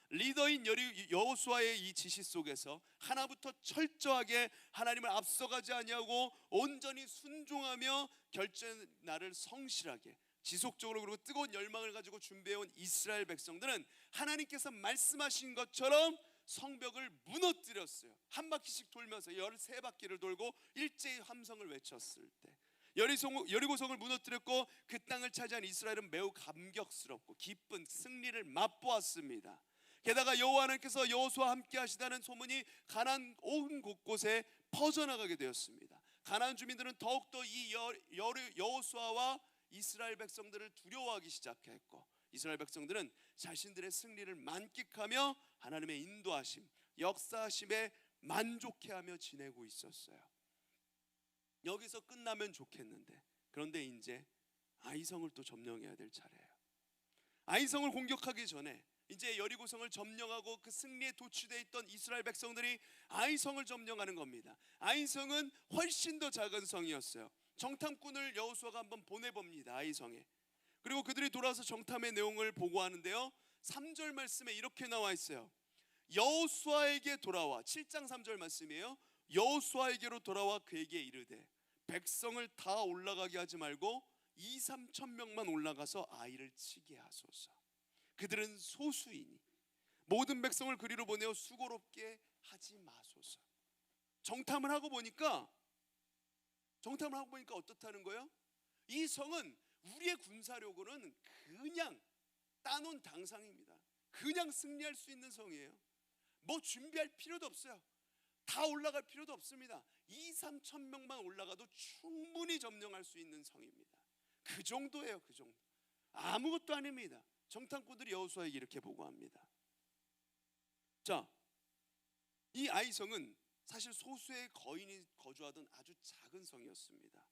리더인 여호수아의 이 지시 속에서 하나부터 철저하게 하나님을 앞서가지 아니하고 온전히 순종하며 결전 날을 성실하게 지속적으로 그리고 뜨거운 열망을 가지고 준비해온 이스라엘 백성들은 하나님께서 말씀하신 것처럼 성벽을 무너뜨렸어요. 한 바퀴씩 돌면서 13바퀴를 돌고 일제히 함성을 외쳤을 때 여리고성을 무너뜨렸고 그 땅을 차지한 이스라엘은 매우 감격스럽고 기쁜 승리를 맛보았습니다. 게다가 여호와 하나님께서 여호수아와 함께 하시다는 소문이 가나안 온 곳곳에 퍼져나가게 되었습니다. 가나안 주민들은 더욱더 이 여호수아와 이스라엘 백성들을 두려워하기 시작했고, 이스라엘 백성들은 자신들의 승리를 만끽하며 하나님의 인도하심, 역사하심에 만족해하며 지내고 있었어요. 여기서 끝나면 좋겠는데, 그런데 이제 아이성을 또 점령해야 될 차례예요. 아이성을 공격하기 전에 이제 여리고성을 점령하고 그 승리에 도취되어 있던 이스라엘 백성들이 아이성을 점령하는 겁니다. 아이성은 훨씬 더 작은 성이었어요. 정탐꾼을 여호수아가 한번 보내봅니다. 아이성에. 그리고 그들이 돌아와서 정탐의 내용을 보고하는데요, 3절 말씀에 이렇게 나와 있어요. 여호수아에게 돌아와, 7장 3절 말씀이에요. 여호수아에게로 돌아와 그에게 이르되 백성을 다 올라가게 하지 말고 2-3천 명만 올라가서 아이를 치게 하소서. 그들은 소수이니 모든 백성을 그리로 보내어 수고롭게 하지 마소서. 정탐을 하고 보니까 어떻다는 거예요? 이 성은 우리의 군사력으로는 그냥 따놓은 당상입니다. 그냥 승리할 수 있는 성이에요. 뭐 준비할 필요도 없어요. 다 올라갈 필요도 없습니다. 2-3천 명만 올라가도 충분히 점령할 수 있는 성입니다. 그 정도예요. 그 정도. 아무것도 아닙니다. 정탐꾼들이 여호수아에게 이렇게 보고합니다. 자, 이 아이성은 사실 소수의 거인이 거주하던 아주 작은 성이었습니다.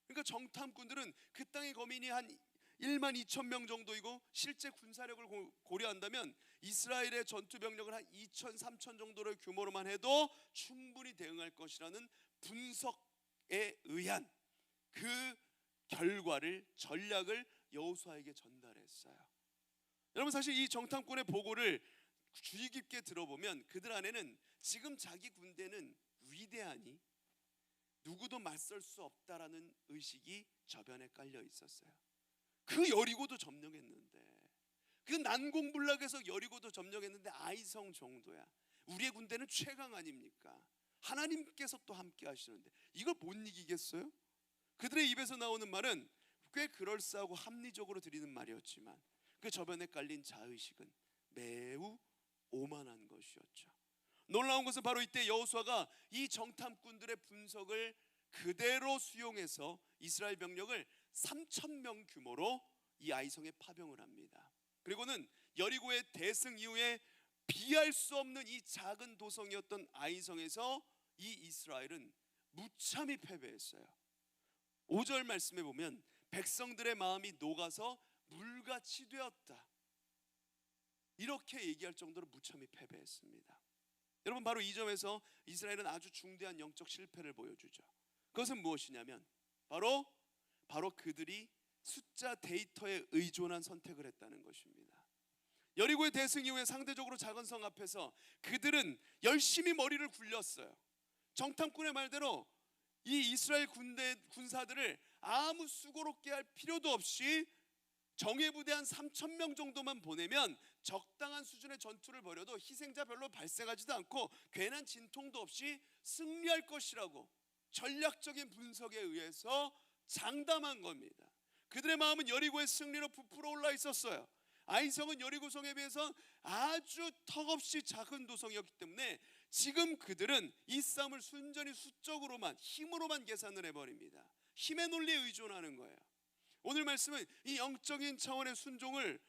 그러니까 정탐꾼들은 그 땅의 거민이 한 12,000명 정도이고 실제 군사력을 고려한다면 이스라엘의 전투 병력을 한 2,000-3,000 정도의 규모로만 해도 충분히 대응할 것이라는 분석에 의한 그 결과를, 전략을 여호수아에게 전달했어요. 여러분, 사실 이 정탐꾼의 보고를 주의 깊게 들어보면 그들 안에는 지금 자기 군대는 위대하니 누구도 맞설 수 없다라는 의식이 저변에 깔려 있었어요. 그 여리고도 점령했는데, 그 난공불락에서 여리고도 점령했는데 아이성 정도야. 우리의 군대는 최강 아닙니까? 하나님께서 또 함께 하시는데 이걸 못 이기겠어요? 그들의 입에서 나오는 말은 꽤 그럴싸하고 합리적으로 드리는 말이었지만 그 저변에 깔린 자의식은 매우 오만한 것이었죠. 놀라운 것은 바로 이때 여호수아가 이 정탐꾼들의 분석을 그대로 수용해서 이스라엘 병력을 3,000명 규모로 이 아이성에 파병을 합니다. 그리고는 여리고의 대승 이후에 비할 수 없는 이 작은 도성이었던 아이성에서 이 이스라엘은 무참히 패배했어요. 5절 말씀에 보면 백성들의 마음이 녹아서 물같이 되었다, 이렇게 얘기할 정도로 무참히 패배했습니다. 여러분, 바로 이 점에서 이스라엘은 아주 중대한 영적 실패를 보여주죠. 그것은 무엇이냐면 바로 그들이 숫자 데이터에 의존한 선택을 했다는 것입니다. 여리고의 대승 이후에 상대적으로 작은 성 앞에서 그들은 열심히 머리를 굴렸어요. 정탐꾼의 말대로 이 이스라엘 군사들을 아무 수고롭게 할 필요도 없이 정예부대 한 3,000명 정도만 보내면 적당한 수준의 전투를 벌여도 희생자 별로 발생하지도 않고 괜한 진통도 없이 승리할 것이라고 전략적인 분석에 의해서 장담한 겁니다. 그들의 마음은 여리고의 승리로 부풀어 올라 있었어요. 아이성은 여리고성에 비해서 아주 턱없이 작은 도성이었기 때문에 지금 그들은 이 싸움을 순전히 수적으로만, 힘으로만 계산을 해버립니다. 힘의 논리에 의존하는 거예요. 오늘 말씀은 이 영적인 차원의 순종을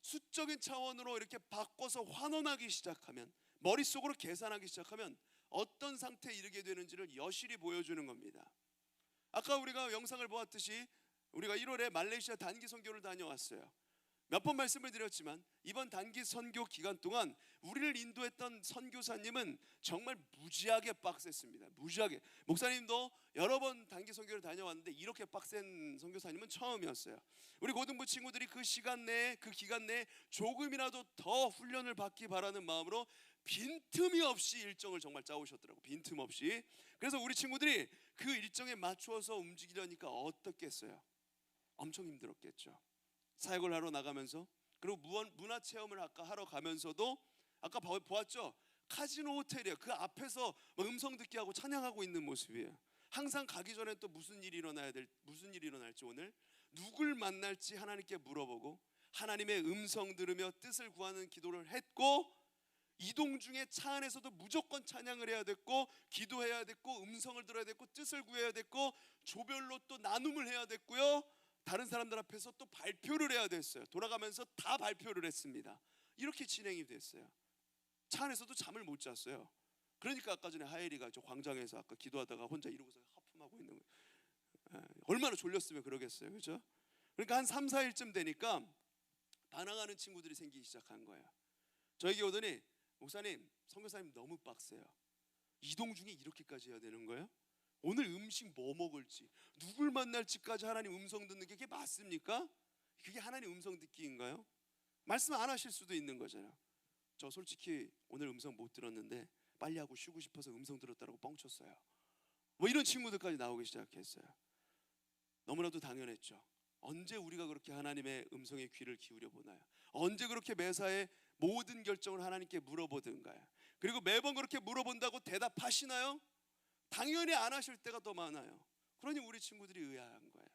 수적인 차원으로 이렇게 바꿔서 환원하기 시작하면, 머릿속으로 계산하기 시작하면 어떤 상태에 이르게 되는지를 여실히 보여주는 겁니다. 아까 우리가 영상을 보았듯이 우리가 1월에 말레이시아 단기 선교를 다녀왔어요. 몇 번 말씀을 드렸지만 이번 단기 선교 기간 동안 우리를 인도했던 선교사님은 정말 무지하게 빡셌습니다. 무지하게. 목사님도 여러 번 단기 선교를 다녀왔는데 이렇게 빡센 선교사님은 처음이었어요. 우리 고등부 친구들이 그 시간 내에, 그 기간 내에 조금이라도 더 훈련을 받기 바라는 마음으로 빈틈이 없이 일정을 정말 짜오셨더라고요. 빈틈 없이. 그래서 우리 친구들이 그 일정에 맞추어서 움직이려니까 어떻겠어요? 엄청 힘들었겠죠. 사역을 하러 나가면서, 그리고 문화체험을 아까 하러 가면서도 아까 보았죠? 카지노 호텔이에요. 그 앞에서 음성 듣기 하고 찬양하고 있는 모습이에요. 항상 가기 전에 또 무슨 일이 일어날지, 오늘 누굴 만날지 하나님께 물어보고 하나님의 음성 들으며 뜻을 구하는 기도를 했고, 이동 중에 차 안에서도 무조건 찬양을 해야 됐고, 기도해야 됐고, 음성을 들어야 됐고, 뜻을 구해야 됐고, 조별로 또 나눔을 해야 됐고요, 다른 사람들 앞에서 또 발표를 해야 됐어요. 돌아가면서 다 발표를 했습니다. 이렇게 진행이 됐어요. 차 안에서도 잠을 못 잤어요. 그러니까 아까 전에 하엘이가 저 광장에서 아까 기도하다가 혼자 이러고서 하품하고 있는 거예요. 얼마나 졸렸으면 그러겠어요, 그렇죠? 그러니까 한 3, 4일쯤 되니까 반항하는 친구들이 생기기 시작한 거예요. 저에게 오더니, 목사님, 선교사님 너무 빡세요. 이동 중에 이렇게까지 해야 되는 거예요? 오늘 음식 뭐 먹을지, 누굴 만날지까지 하나님 음성 듣는 게 그게 맞습니까? 그게 하나님 음성 듣기인가요? 말씀 안 하실 수도 있는 거잖아요. 저 솔직히 오늘 음성 못 들었는데 빨리 하고 쉬고 싶어서 음성 들었다고 뻥쳤어요. 뭐 이런 친구들까지 나오기 시작했어요. 너무나도 당연했죠. 언제 우리가 그렇게 하나님의 음성에 귀를 기울여 보나요? 언제 그렇게 매사에 모든 결정을 하나님께 물어보든가요? 그리고 매번 그렇게 물어본다고 대답하시나요? 당연히 안 하실 때가 더 많아요. 그러니 우리 친구들이 의아한 거예요.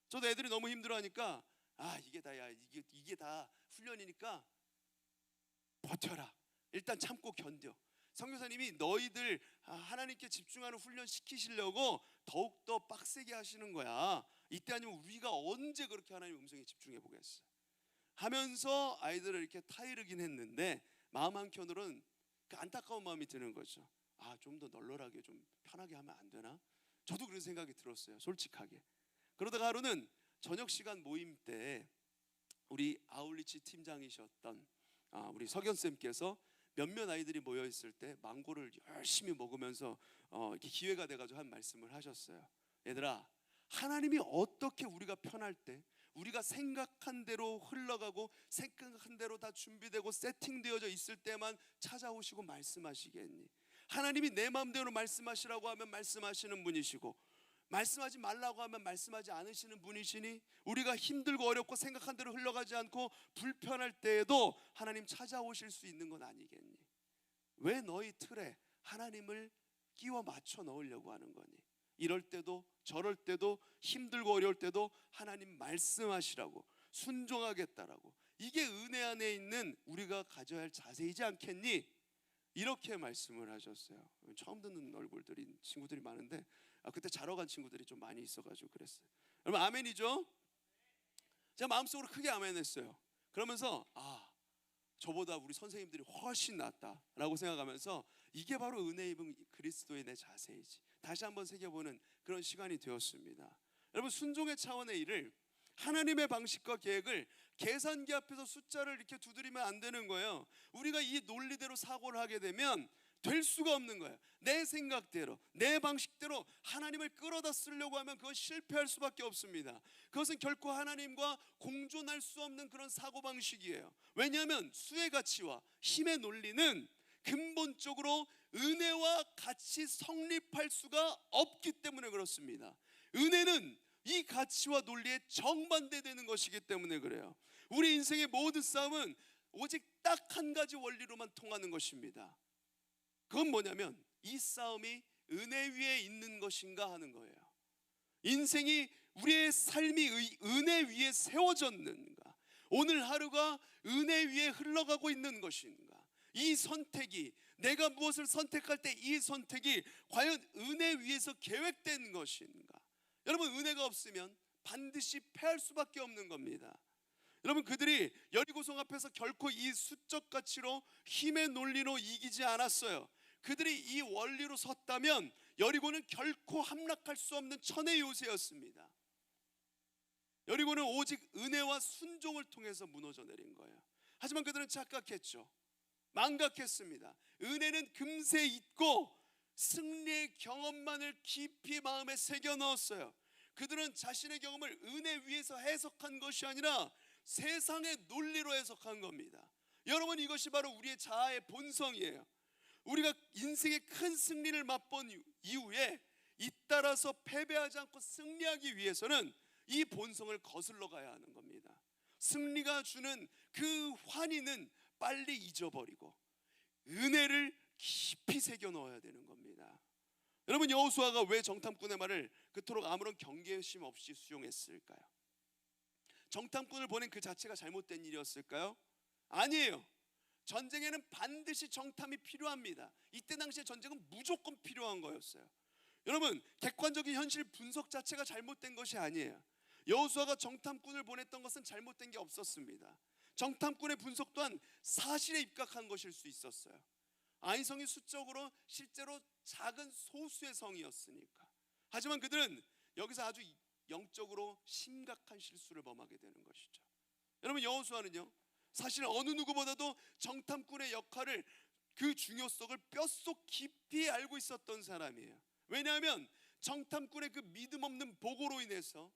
저도 애들이 너무 힘들어하니까 이게 다야, 이게 다 훈련이니까 버텨라. 일단 참고 견뎌. 선교사님이 너희들 하나님께 집중하는 훈련 시키시려고 더욱더 빡세게 하시는 거야. 이때 아니면 우리가 언제 그렇게 하나님 음성에 집중해 보겠어 하면서 아이들을 이렇게 타이르긴 했는데, 마음 한켠으로는 그 안타까운 마음이 드는 거죠. 좀 더 널널하게, 좀 편하게 하면 안 되나? 저도 그런 생각이 들었어요, 솔직하게. 그러다가 하루는 저녁 시간 모임 때 우리 아울리치 팀장이셨던 우리 석연쌤께서 몇몇 아이들이 모여 있을 때 망고를 열심히 먹으면서 이렇게 기회가 돼가지고 한 말씀을 하셨어요. 얘들아, 하나님이 어떻게 우리가 편할 때, 우리가 생각한 대로 흘러가고 생각한 대로 다 준비되고 세팅되어져 있을 때만 찾아오시고 말씀하시겠니? 하나님이 내 마음대로 말씀하시라고 하면 말씀하시는 분이시고, 말씀하지 말라고 하면 말씀하지 않으시는 분이시니, 우리가 힘들고 어렵고 생각한 대로 흘러가지 않고 불편할 때에도 하나님 찾아오실 수 있는 건 아니겠니? 왜 너희 틀에 하나님을 끼워 맞춰 넣으려고 하는 거니? 이럴 때도 저럴 때도 힘들고 어려울 때도 하나님 말씀하시라고, 순종하겠다라고, 이게 은혜 안에 있는 우리가 가져야 할 자세이지 않겠니? 이렇게 말씀을 하셨어요. 처음 듣는 얼굴들이 친구들이 많은데 그때 자러 간 친구들이 좀 많이 있어가지고 그랬어요. 여러분 아멘이죠? 제가 마음속으로 크게 아멘했어요. 그러면서 저보다 우리 선생님들이 훨씬 낫다라고 생각하면서 이게 바로 은혜 입은 그리스도의 내 자세이지, 다시 한번 새겨보는 그런 시간이 되었습니다. 여러분 순종의 차원의 일을, 하나님의 방식과 계획을 계산기 앞에서 숫자를 이렇게 두드리면 안 되는 거예요. 우리가 이 논리대로 사고를 하게 되면 될 수가 없는 거예요. 내 생각대로, 내 방식대로 하나님을 끌어다 쓰려고 하면 그건 실패할 수밖에 없습니다. 그것은 결코 하나님과 공존할 수 없는 그런 사고방식이에요. 왜냐하면 수의 가치와 힘의 논리는 근본적으로 은혜와 같이 성립할 수가 없기 때문에 그렇습니다. 은혜는 이 가치와 논리에 정반대되는 것이기 때문에 그래요. 우리 인생의 모든 싸움은 오직 딱 한 가지 원리로만 통하는 것입니다. 그건 뭐냐면 이 싸움이 은혜 위에 있는 것인가 하는 거예요. 인생이, 우리의 삶이 은혜 위에 세워졌는가, 오늘 하루가 은혜 위에 흘러가고 있는 것인가, 이 선택이, 내가 무엇을 선택할 때 이 선택이 과연 은혜 위에서 계획된 것인가. 여러분 은혜가 없으면 반드시 패할 수밖에 없는 겁니다. 여러분 그들이 여리고성 앞에서 결코 이 수적 가치로, 힘의 논리로 이기지 않았어요. 그들이 이 원리로 섰다면 여리고는 결코 함락할 수 없는 천의 요새였습니다. 여리고는 오직 은혜와 순종을 통해서 무너져 내린 거예요. 하지만 그들은 착각했죠. 망각했습니다. 은혜는 금세 잊고 승리의 경험만을 깊이 마음에 새겨 넣었어요. 그들은 자신의 경험을 은혜 위에서 해석한 것이 아니라 세상의 논리로 해석한 겁니다. 여러분 이것이 바로 우리의 자아의 본성이에요. 우리가 인생의 큰 승리를 맛본 이후에 잇따라서 패배하지 않고 승리하기 위해서는 이 본성을 거슬러 가야 하는 겁니다. 승리가 주는 그 환희는 빨리 잊어버리고 은혜를 깊이 새겨 넣어야 되는 겁니다. 여러분 여호수아가 왜 정탐꾼의 말을 그토록 아무런 경계심 없이 수용했을까요? 정탐꾼을 보낸 그 자체가 잘못된 일이었을까요? 아니에요. 전쟁에는 반드시 정탐이 필요합니다. 이때 당시에 전쟁은 무조건 필요한 거였어요. 여러분 객관적인 현실 분석 자체가 잘못된 것이 아니에요. 여호수아가 정탐꾼을 보냈던 것은 잘못된 게 없었습니다. 정탐꾼의 분석 또한 사실에 입각한 것일 수 있었어요. 아이성이 수적으로 실제로 작은 소수의 성이었으니까. 하지만 그들은 여기서 아주 영적으로 심각한 실수를 범하게 되는 것이죠. 여러분 여호수아는요 사실 어느 누구보다도 정탐꾼의 역할을, 그 중요성을 뼛속 깊이 알고 있었던 사람이에요. 왜냐하면 정탐꾼의 그 믿음 없는 보고로 인해서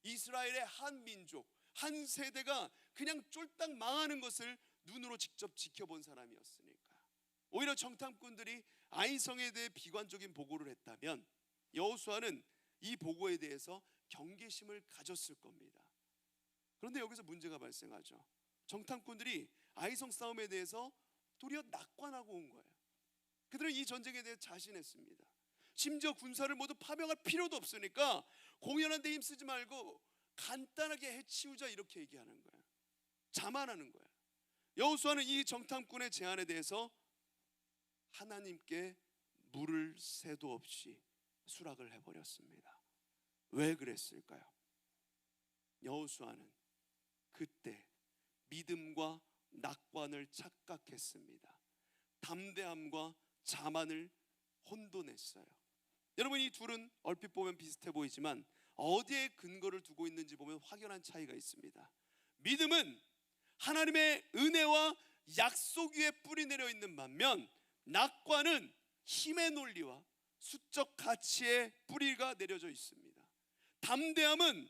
이스라엘의 한 민족, 한 세대가 그냥 쫄딱 망하는 것을 눈으로 직접 지켜본 사람이었으니까. 오히려 정탐꾼들이 아이성에 대해 비관적인 보고를 했다면 여호수아는 이 보고에 대해서 경계심을 가졌을 겁니다. 그런데 여기서 문제가 발생하죠. 정탐꾼들이 아이성 싸움에 대해서 도리어 낙관하고 온 거예요. 그들은 이 전쟁에 대해 자신했습니다. 심지어 군사를 모두 파병할 필요도 없으니까 공연한 데 힘쓰지 말고 간단하게 해치우자 이렇게 얘기하는 거예요. 자만하는 거예요. 여호수아는 이 정탐꾼의 제안에 대해서 하나님께 물을 새도 없이 수락을 해버렸습니다. 왜 그랬을까요? 여호수아는 그때 믿음과 낙관을 착각했습니다. 담대함과 자만을 혼돈했어요. 여러분 이 둘은 얼핏 보면 비슷해 보이지만 어디에 근거를 두고 있는지 보면 확연한 차이가 있습니다. 믿음은 하나님의 은혜와 약속 위에 뿌리 내려 있는 반면 낙관은 힘의 논리와 수적 가치에 뿌리가 내려져 있습니다. 담대함은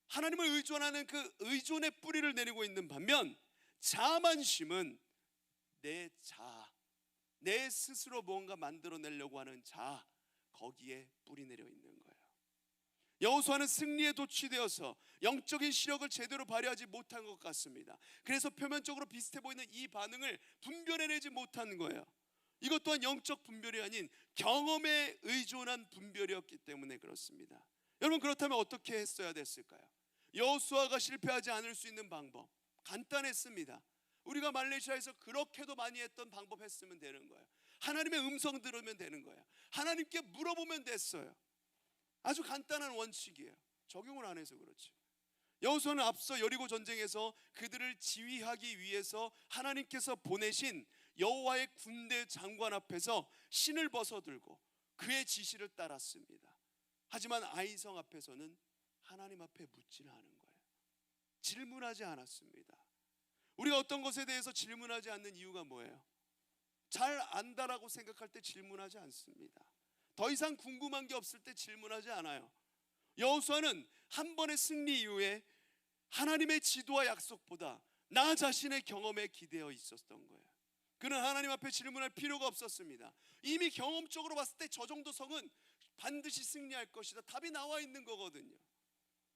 하나님을 의존하는 그 의존의 뿌리를 내리고 있는 반면 자만심은 내 자아, 내 스스로 뭔가 만들어내려고 하는 자아, 거기에 뿌리 내려 있는 거예요. 여호수아는 승리에 도취되어서 영적인 시력을 제대로 발휘하지 못한 것 같습니다. 그래서 표면적으로 비슷해 보이는 이 반응을 분별해내지 못한 거예요. 이것 또한 영적 분별이 아닌 경험에 의존한 분별이었기 때문에 그렇습니다. 여러분 그렇다면 어떻게 했어야 됐을까요? 여호수아가 실패하지 않을 수 있는 방법, 간단했습니다. 우리가 말레이시아에서 그렇게도 많이 했던 방법 했으면 되는 거예요. 하나님의 음성 들으면 되는 거예요. 하나님께 물어보면 됐어요. 아주 간단한 원칙이에요. 적용을 안 해서 그렇지. 여호수아는 앞서 여리고 전쟁에서 그들을 지휘하기 위해서 하나님께서 보내신 여호와의 군대 장관 앞에서 신을 벗어들고 그의 지시를 따랐습니다. 하지만 아이성 앞에서는 하나님 앞에 묻지는 않은 거예요. 질문하지 않았습니다. 우리가 어떤 것에 대해서 질문하지 않는 이유가 뭐예요? 잘 안다라고 생각할 때 질문하지 않습니다. 더 이상 궁금한 게 없을 때 질문하지 않아요. 여호수아는 한 번의 승리 이후에 하나님의 지도와 약속보다 나 자신의 경험에 기대어 있었던 거예요. 그는 하나님 앞에 질문할 필요가 없었습니다. 이미 경험적으로 봤을 때 저 정도 성은 반드시 승리할 것이다. 답이 나와 있는 거거든요.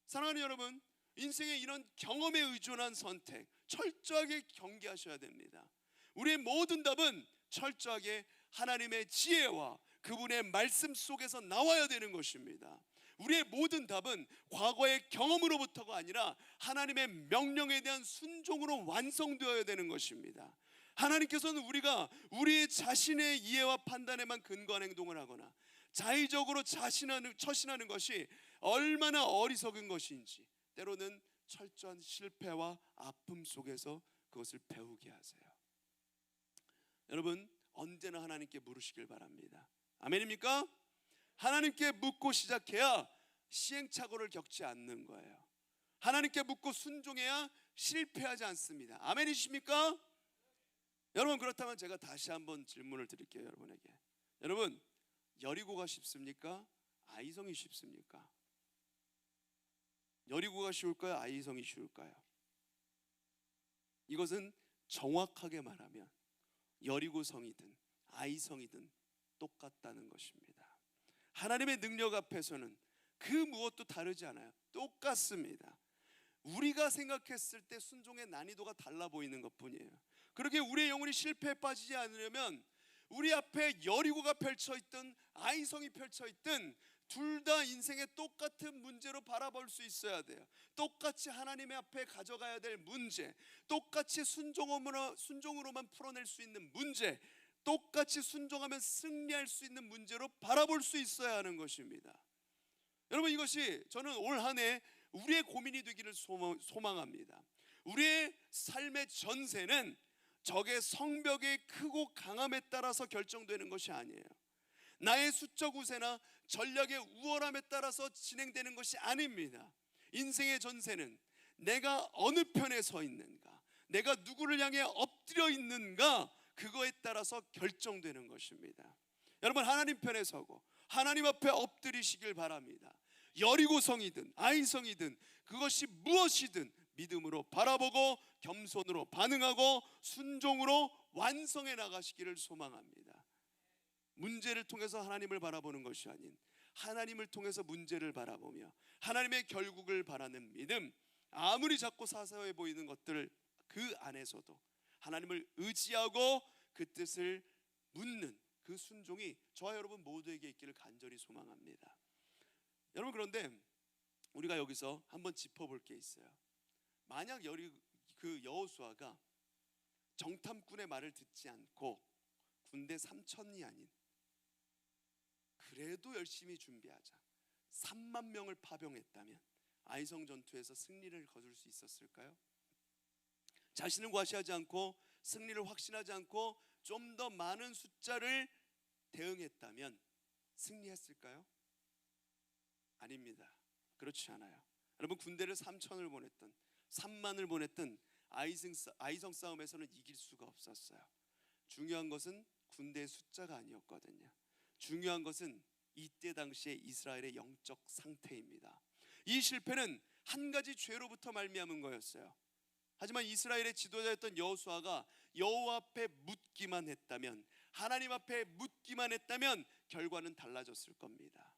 사랑하는 여러분, 인생의 이런 경험에 의존한 선택 철저하게 경계하셔야 됩니다. 우리의 모든 답은 철저하게 하나님의 지혜와 그분의 말씀 속에서 나와야 되는 것입니다. 우리의 모든 답은 과거의 경험으로부터가 아니라 하나님의 명령에 대한 순종으로 완성되어야 되는 것입니다. 하나님께서는 우리가 우리 자신의 이해와 판단에만 근거한 행동을 하거나 자의적으로 처신하는 것이 얼마나 어리석은 것인지 때로는 철저한 실패와 아픔 속에서 그것을 배우게 하세요. 여러분, 언제나 하나님께 물으시길 바랍니다. 아멘입니까? 하나님께 묻고 시작해야 시행착오를 겪지 않는 거예요. 하나님께 묻고 순종해야 실패하지 않습니다. 아멘이십니까? 여러분, 그렇다면 제가 다시 한번 질문을 드릴게요. 여러분에게. 여러분, 여리고가 쉽습니까? 아이성이 쉽습니까? 여리고가 쉬울까요? 아이성이 쉬울까요? 이것은 정확하게 말하면 여리고성이든 아이성이든 똑같다는 것입니다. 하나님의 능력 앞에서는 그 무엇도 다르지 않아요. 똑같습니다. 우리가 생각했을 때 순종의 난이도가 달라 보이는 것뿐이에요. 그렇게 우리의 영혼이 실패에 빠지지 않으려면 우리 앞에 여리고가 펼쳐있든 아이성이 펼쳐있든 둘 다 인생의 똑같은 문제로 바라볼 수 있어야 돼요. 똑같이 하나님의 앞에 가져가야 될 문제, 똑같이 순종으로만 풀어낼 수 있는 문제, 똑같이 순종하면 승리할 수 있는 문제로 바라볼 수 있어야 하는 것입니다. 여러분, 이것이 저는 올 한 해 우리의 고민이 되기를 소망합니다. 우리의 삶의 전세는 적의 성벽의 크고 강함에 따라서 결정되는 것이 아니에요. 나의 수적 우세나 전략의 우월함에 따라서 진행되는 것이 아닙니다. 인생의 전세는 내가 어느 편에 서 있는가, 내가 누구를 향해 엎드려 있는가, 그거에 따라서 결정되는 것입니다. 여러분, 하나님 편에 서고 하나님 앞에 엎드리시길 바랍니다. 여리고성이든 아이성이든 그것이 무엇이든 믿음으로 바라보고 겸손으로 반응하고 순종으로 완성해 나가시기를 소망합니다. 문제를 통해서 하나님을 바라보는 것이 아닌 하나님을 통해서 문제를 바라보며 하나님의 결국을 바라는 믿음, 아무리 작고 사소해 보이는 것들 그 안에서도 하나님을 의지하고 그 뜻을 묻는 그 순종이 저와 여러분 모두에게 있기를 간절히 소망합니다. 여러분, 그런데 우리가 여기서 한번 짚어볼 게 있어요. 만약 여호수아가 정탐꾼의 말을 듣지 않고 군대 3천이 아닌 그래도 열심히 준비하자 3만 명을 파병했다면 아이성 전투에서 승리를 거둘 수 있었을까요? 자신을 과시하지 않고 승리를 확신하지 않고 좀 더 많은 숫자를 대응했다면 승리했을까요? 아닙니다. 그렇지 않아요. 여러분, 군대를 3천을 보냈던 3만을 보냈던 아이성 싸움에서는 이길 수가 없었어요. 중요한 것은 군대의 숫자가 아니었거든요. 중요한 것은 이때 당시의 이스라엘의 영적 상태입니다. 이 실패는 한 가지 죄로부터 말미암은 거였어요. 하지만 이스라엘의 지도자였던 여호수아가 여호와 앞에 묻기만 했다면, 하나님 앞에 묻기만 했다면 결과는 달라졌을 겁니다.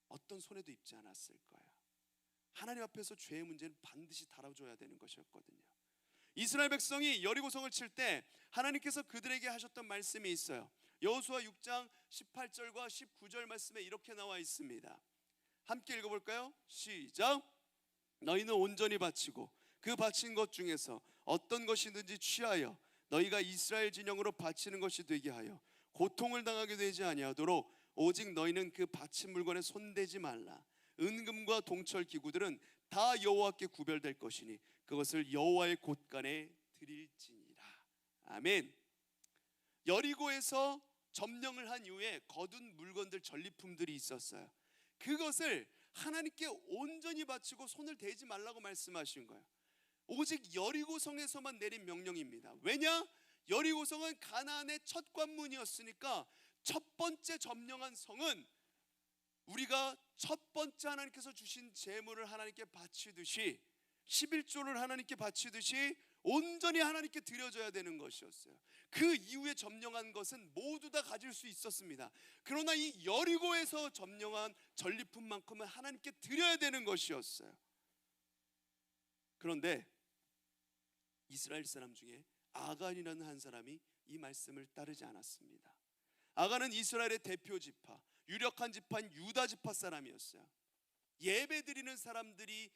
어떤 손해도 입지 않았을 거예요. 하나님 앞에서 죄의 문제는 반드시 다뤄줘야 되는 것이었거든요. 이스라엘 백성이 여리고성을 칠 때 하나님께서 그들에게 하셨던 말씀이 있어요. 여호수아 6장 18절과 19절 말씀에 이렇게 나와 있습니다. 함께 읽어볼까요? 시작. 너희는 온전히 바치고 그 바친 것 중에서 어떤 것이든지 취하여 너희가 이스라엘 진영으로 바치는 것이 되게 하여 고통을 당하게 되지 아니하도록 오직 너희는 그 바친 물건에 손대지 말라. 은금과 동철 기구들은 다 여호와께 구별될 것이니 그것을 여호와의 곳간에 드릴지니라. 아멘. 여리고에서 점령을 한 이후에 거둔 물건들, 전리품들이 있었어요. 그것을 하나님께 온전히 바치고 손을 대지 말라고 말씀하신 거예요. 오직 여리고성에서만 내린 명령입니다. 왜냐? 여리고성은 가나안의 첫 관문이었으니까 첫 번째 점령한 성은 우리가 첫 번째 하나님께서 주신 재물을 하나님께 바치듯이 11조를 하나님께 바치듯이 온전히 하나님께 드려져야 되는 것이었어요. 그 이후에 점령한 것은 모두 다 가질 수 있었습니다. 그러나 이 여리고에서 점령한 전리품만큼은 하나님께 드려야 되는 것이었어요. 그런데 이스라엘 사람 중에 아간이라는 한 사람이 이 말씀을 따르지 않았습니다. 아간은 이스라엘의 대표 지파, 유력한 지파인 유다 지파 사람이었어요. 예배 드리는 사람들이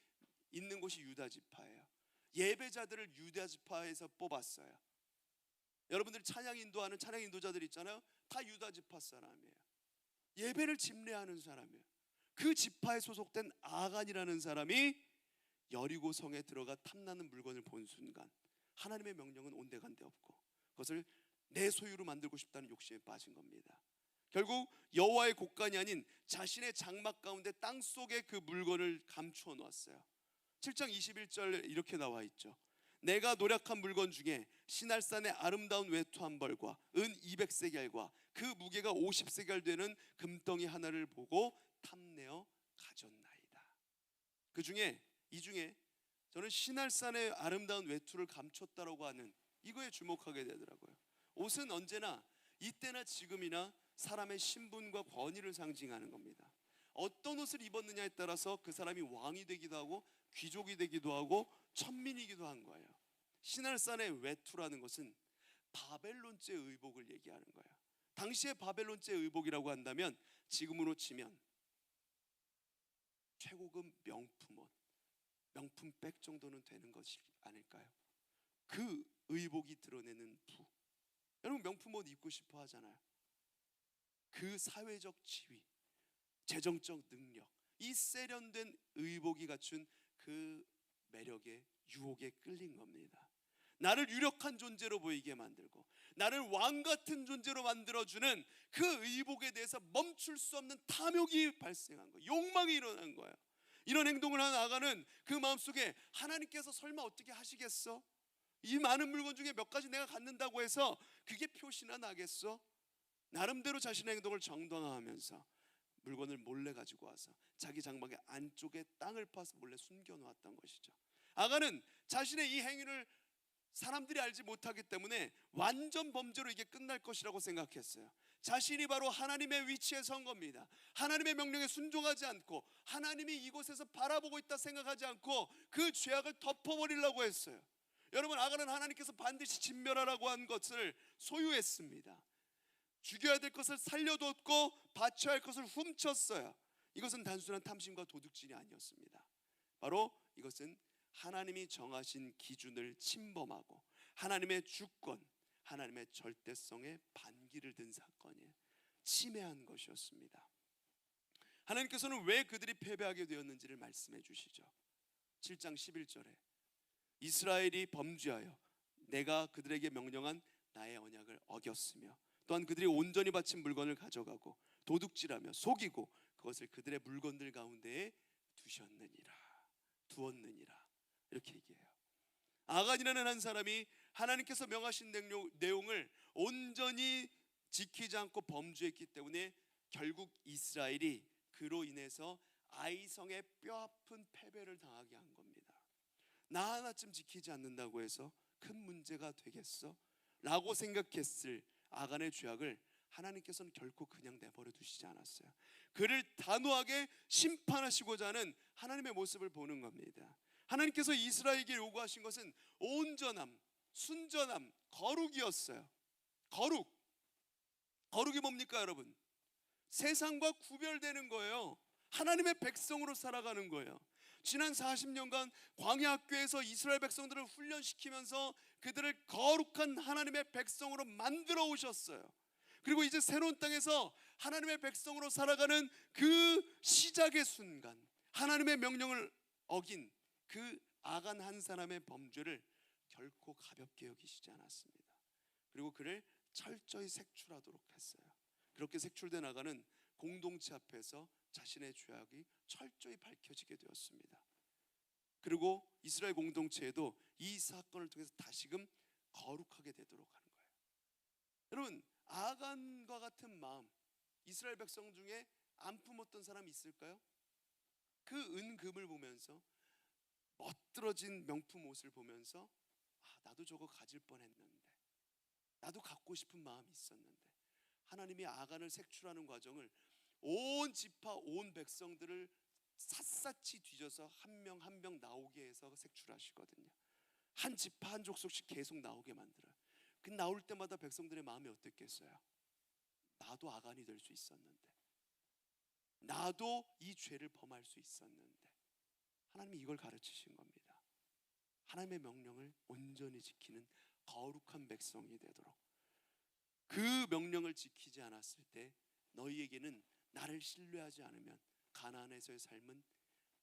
있는 곳이 유다 지파예요. 예배자들을 유다 지파에서 뽑았어요. 여러분들 찬양 인도하는 찬양 인도자들 있잖아요. 다 유다 지파 사람이에요. 예배를 집례하는 사람이에요. 그 지파에 소속된 아간이라는 사람이 여리고 성에 들어가 탐나는 물건을 본 순간 하나님의 명령은 온데간데 없고 그것을 내 소유로 만들고 싶다는 욕심에 빠진 겁니다. 결국 여호와의 곳간이 아닌 자신의 장막 가운데 땅속에 그 물건을 감추어 놓았어요. 7장 21절 이렇게 나와 있죠. 내가 노력한 물건 중에 시날산의 아름다운 외투 한 벌과 은 200세겔과 그 무게가 50세겔 되는 금덩이 하나를 보고 탐내어 가졌나이다. 이 중에 저는 시날산의 아름다운 외투를 감췄다라고 하는 이거에 주목하게 되더라고요. 옷은 언제나 이때나 지금이나 사람의 신분과 권위를 상징하는 겁니다. 어떤 옷을 입었느냐에 따라서 그 사람이 왕이 되기도 하고 귀족이 되기도 하고 천민이기도 한 거예요. 시날산의 외투라는 것은 바벨론제 의복을 얘기하는 거예요. 당시의 바벨론제 의복이라고 한다면 지금으로 치면 최고급 명품옷, 명품백 정도는 되는 것이 아닐까요? 그 의복이 드러내는 부. 여러분 명품옷 입고 싶어 하잖아요. 그 사회적 지위, 재정적 능력, 이 세련된 의복이 갖춘 그 매력에 유혹에 끌린 겁니다. 나를 유력한 존재로 보이게 만들고 나를 왕 같은 존재로 만들어주는 그 의복에 대해서 멈출 수 없는 탐욕이 발생한 거예요. 욕망이 일어난 거예요. 이런 행동을 한 아간은 그 마음속에 하나님께서 설마 어떻게 하시겠어? 이 많은 물건 중에 몇 가지 내가 갖는다고 해서 그게 표시나 나겠어? 나름대로 자신의 행동을 정당화하면서 물건을 몰래 가지고 와서 자기 장막의 안쪽에 땅을 파서 몰래 숨겨놓았던 것이죠. 아간은 자신의 이 행위를 사람들이 알지 못하기 때문에 완전 범죄로 이게 끝날 것이라고 생각했어요. 자신이 바로 하나님의 위치에 선 겁니다. 하나님의 명령에 순종하지 않고 하나님이 이곳에서 바라보고 있다 생각하지 않고 그 죄악을 덮어버리려고 했어요. 여러분, 아간은 하나님께서 반드시 진멸하라고 한 것을 소유했습니다. 죽여야 될 것을 살려뒀고 바쳐야 할 것을 훔쳤어요. 이것은 단순한 탐심과 도둑질이 아니었습니다. 바로 이것은 하나님이 정하신 기준을 침범하고 하나님의 주권, 하나님의 절대성에 반기를 든 사건이에요. 침해한 것이었습니다. 하나님께서는 왜 그들이 패배하게 되었는지를 말씀해 주시죠. 7장 11절에 이스라엘이 범죄하여 내가 그들에게 명령한 나의 언약을 어겼으며 또한 그들이 온전히 바친 물건을 가져가고 도둑질하며 속이고 그것을 그들의 물건들 가운데에 두었느니라 이렇게 얘기해요. 아간이라는 한 사람이 하나님께서 명하신 내용을 온전히 지키지 않고 범죄했기 때문에 결국 이스라엘이 그로 인해서 아이성의 뼈아픈 패배를 당하게 한 겁니다. 나 하나쯤 지키지 않는다고 해서 큰 문제가 되겠어? 라고 생각했을 아간의 죄악을 하나님께서는 결코 그냥 내버려 두시지 않았어요. 그를 단호하게 심판하시고자 하는 하나님의 모습을 보는 겁니다. 하나님께서 이스라엘에게 요구하신 것은 온전함, 순전함, 거룩이었어요. 거룩이 뭡니까 여러분? 세상과 구별되는 거예요. 하나님의 백성으로 살아가는 거예요. 지난 40년간 광야학교에서 이스라엘 백성들을 훈련시키면서 그들을 거룩한 하나님의 백성으로 만들어 오셨어요. 그리고 이제 새로운 땅에서 하나님의 백성으로 살아가는 그 시작의 순간, 하나님의 명령을 어긴 그 아간 한 사람의 범죄를 결코 가볍게 여기시지 않았습니다. 그리고 그를 철저히 색출하도록 했어요. 그렇게 색출돼 나가는 공동체 앞에서 자신의 죄악이 철저히 밝혀지게 되었습니다. 그리고 이스라엘 공동체에도 이 사건을 통해서 다시금 거룩하게 되도록 하는 거예요. 여러분, 아간과 같은 마음 이스라엘 백성 중에 안 품었던 사람이 있을까요? 그 은금을 보면서, 멋들어진 명품 옷을 보면서 나도 저거 가질 뻔했는데, 나도 갖고 싶은 마음이 있었는데, 하나님이 아간을 색출하는 과정을 온 지파 온 백성들을 샅샅이 뒤져서 한 명 한 명 나오게 해서 색출하시거든요. 한 지파 한 족속씩 계속 나오게 만들어요. 그 나올 때마다 백성들의 마음이 어땠겠어요? 나도 아간이 될 수 있었는데, 나도 이 죄를 범할 수 있었는데. 하나님이 이걸 가르치신 겁니다. 하나님의 명령을 온전히 지키는 거룩한 백성이 되도록. 그 명령을 지키지 않았을 때 너희에게는 나를 신뢰하지 않으면 가나안에서의 삶은,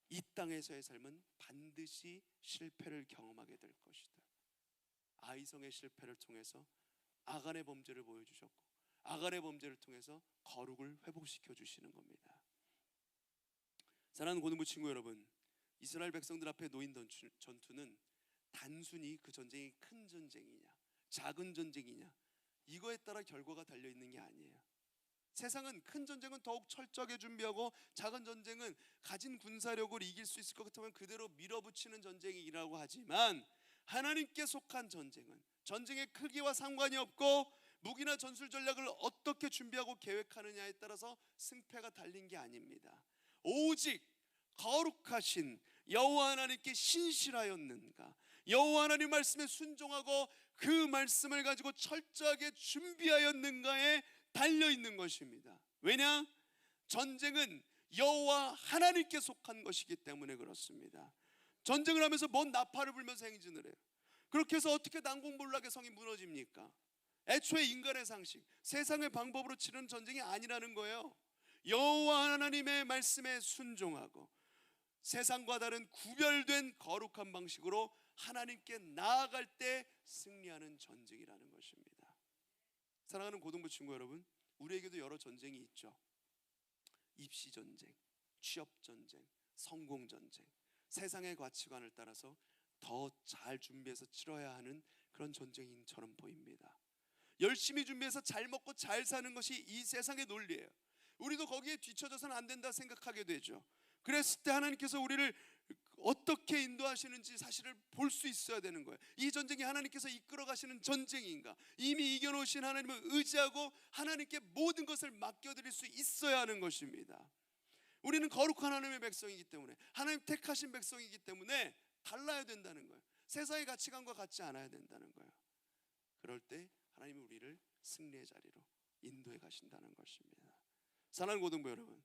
이 땅에서의 삶은 반드시 실패를 경험하게 될 것이다. 아이성의 실패를 통해서 아간의 범죄를 보여주셨고, 아간의 범죄를 통해서 거룩을 회복시켜 주시는 겁니다. 사랑하는 고등부 친구 여러분, 이스라엘 백성들 앞에 놓인 전투는 단순히 그 전쟁이 큰 전쟁이냐 작은 전쟁이냐 이거에 따라 결과가 달려있는 게 아니에요. 세상은 큰 전쟁은 더욱 철저하게 준비하고, 작은 전쟁은 가진 군사력을 이길 수 있을 것 같으면 그대로 밀어붙이는 전쟁이라고 하지만, 하나님께 속한 전쟁은 전쟁의 크기와 상관이 없고, 무기나 전술 전략을 어떻게 준비하고 계획하느냐에 따라서 승패가 달린 게 아닙니다. 오직 거룩하신 여호와 하나님께 신실하였는가, 여호와 하나님 말씀에 순종하고 그 말씀을 가지고 철저하게 준비하였는가에 달려있는 것입니다. 왜냐? 전쟁은 여호와 하나님께 속한 것이기 때문에 그렇습니다. 전쟁을 하면서 뭔 나팔을 불면서 행진을 해요. 그렇게 해서 어떻게 난공불락의 성이 무너집니까? 애초에 인간의 상식, 세상의 방법으로 치르는 전쟁이 아니라는 거예요. 여호와 하나님의 말씀에 순종하고 세상과 다른 구별된 거룩한 방식으로 하나님께 나아갈 때 승리하는 전쟁이라는 것입니다. 사랑하는 고등부 친구 여러분, 우리에게도 여러 전쟁이 있죠. 입시 전쟁, 취업 전쟁, 성공 전쟁, 세상의 가치관을 따라서 더 잘 준비해서 치러야 하는 그런 전쟁인처럼 보입니다. 열심히 준비해서 잘 먹고 잘 사는 것이 이 세상의 논리예요. 우리도 거기에 뒤처져서는 안 된다 생각하게 되죠. 그랬을 때 하나님께서 우리를 어떻게 인도하시는지 사실을 볼 수 있어야 되는 거예요. 이 전쟁이 하나님께서 이끌어 가시는 전쟁인가, 이미 이겨놓으신 하나님을 의지하고 하나님께 모든 것을 맡겨드릴 수 있어야 하는 것입니다. 우리는 거룩한 하나님의 백성이기 때문에, 하나님 택하신 백성이기 때문에 달라야 된다는 거예요. 세상의 가치관과 같지 않아야 된다는 거예요. 그럴 때 하나님이 우리를 승리의 자리로 인도해 가신다는 것입니다. 사랑하는 고등부 여러분,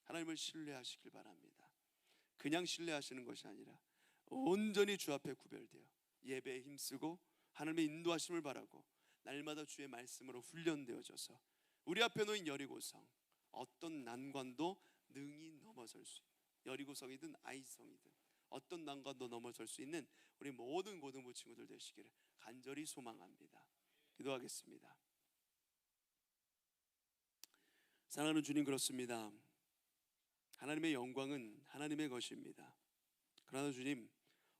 하나님을 신뢰하시길 바랍니다. 그냥 신뢰하시는 것이 아니라 온전히 주 앞에 구별되어 예배에 힘쓰고 하나님의 인도하심을 바라고 날마다 주의 말씀으로 훈련되어져서 우리 앞에 놓인 여리고성, 어떤 난관도 능히 넘어설 수 있는, 여리고성이든 아이성이든 어떤 난관도 넘어설 수 있는 우리 모든 고등부 친구들 되시기를 간절히 소망합니다. 기도하겠습니다. 사랑하는 주님, 그렇습니다. 하나님의 영광은 하나님의 것입니다. 그러나 주님,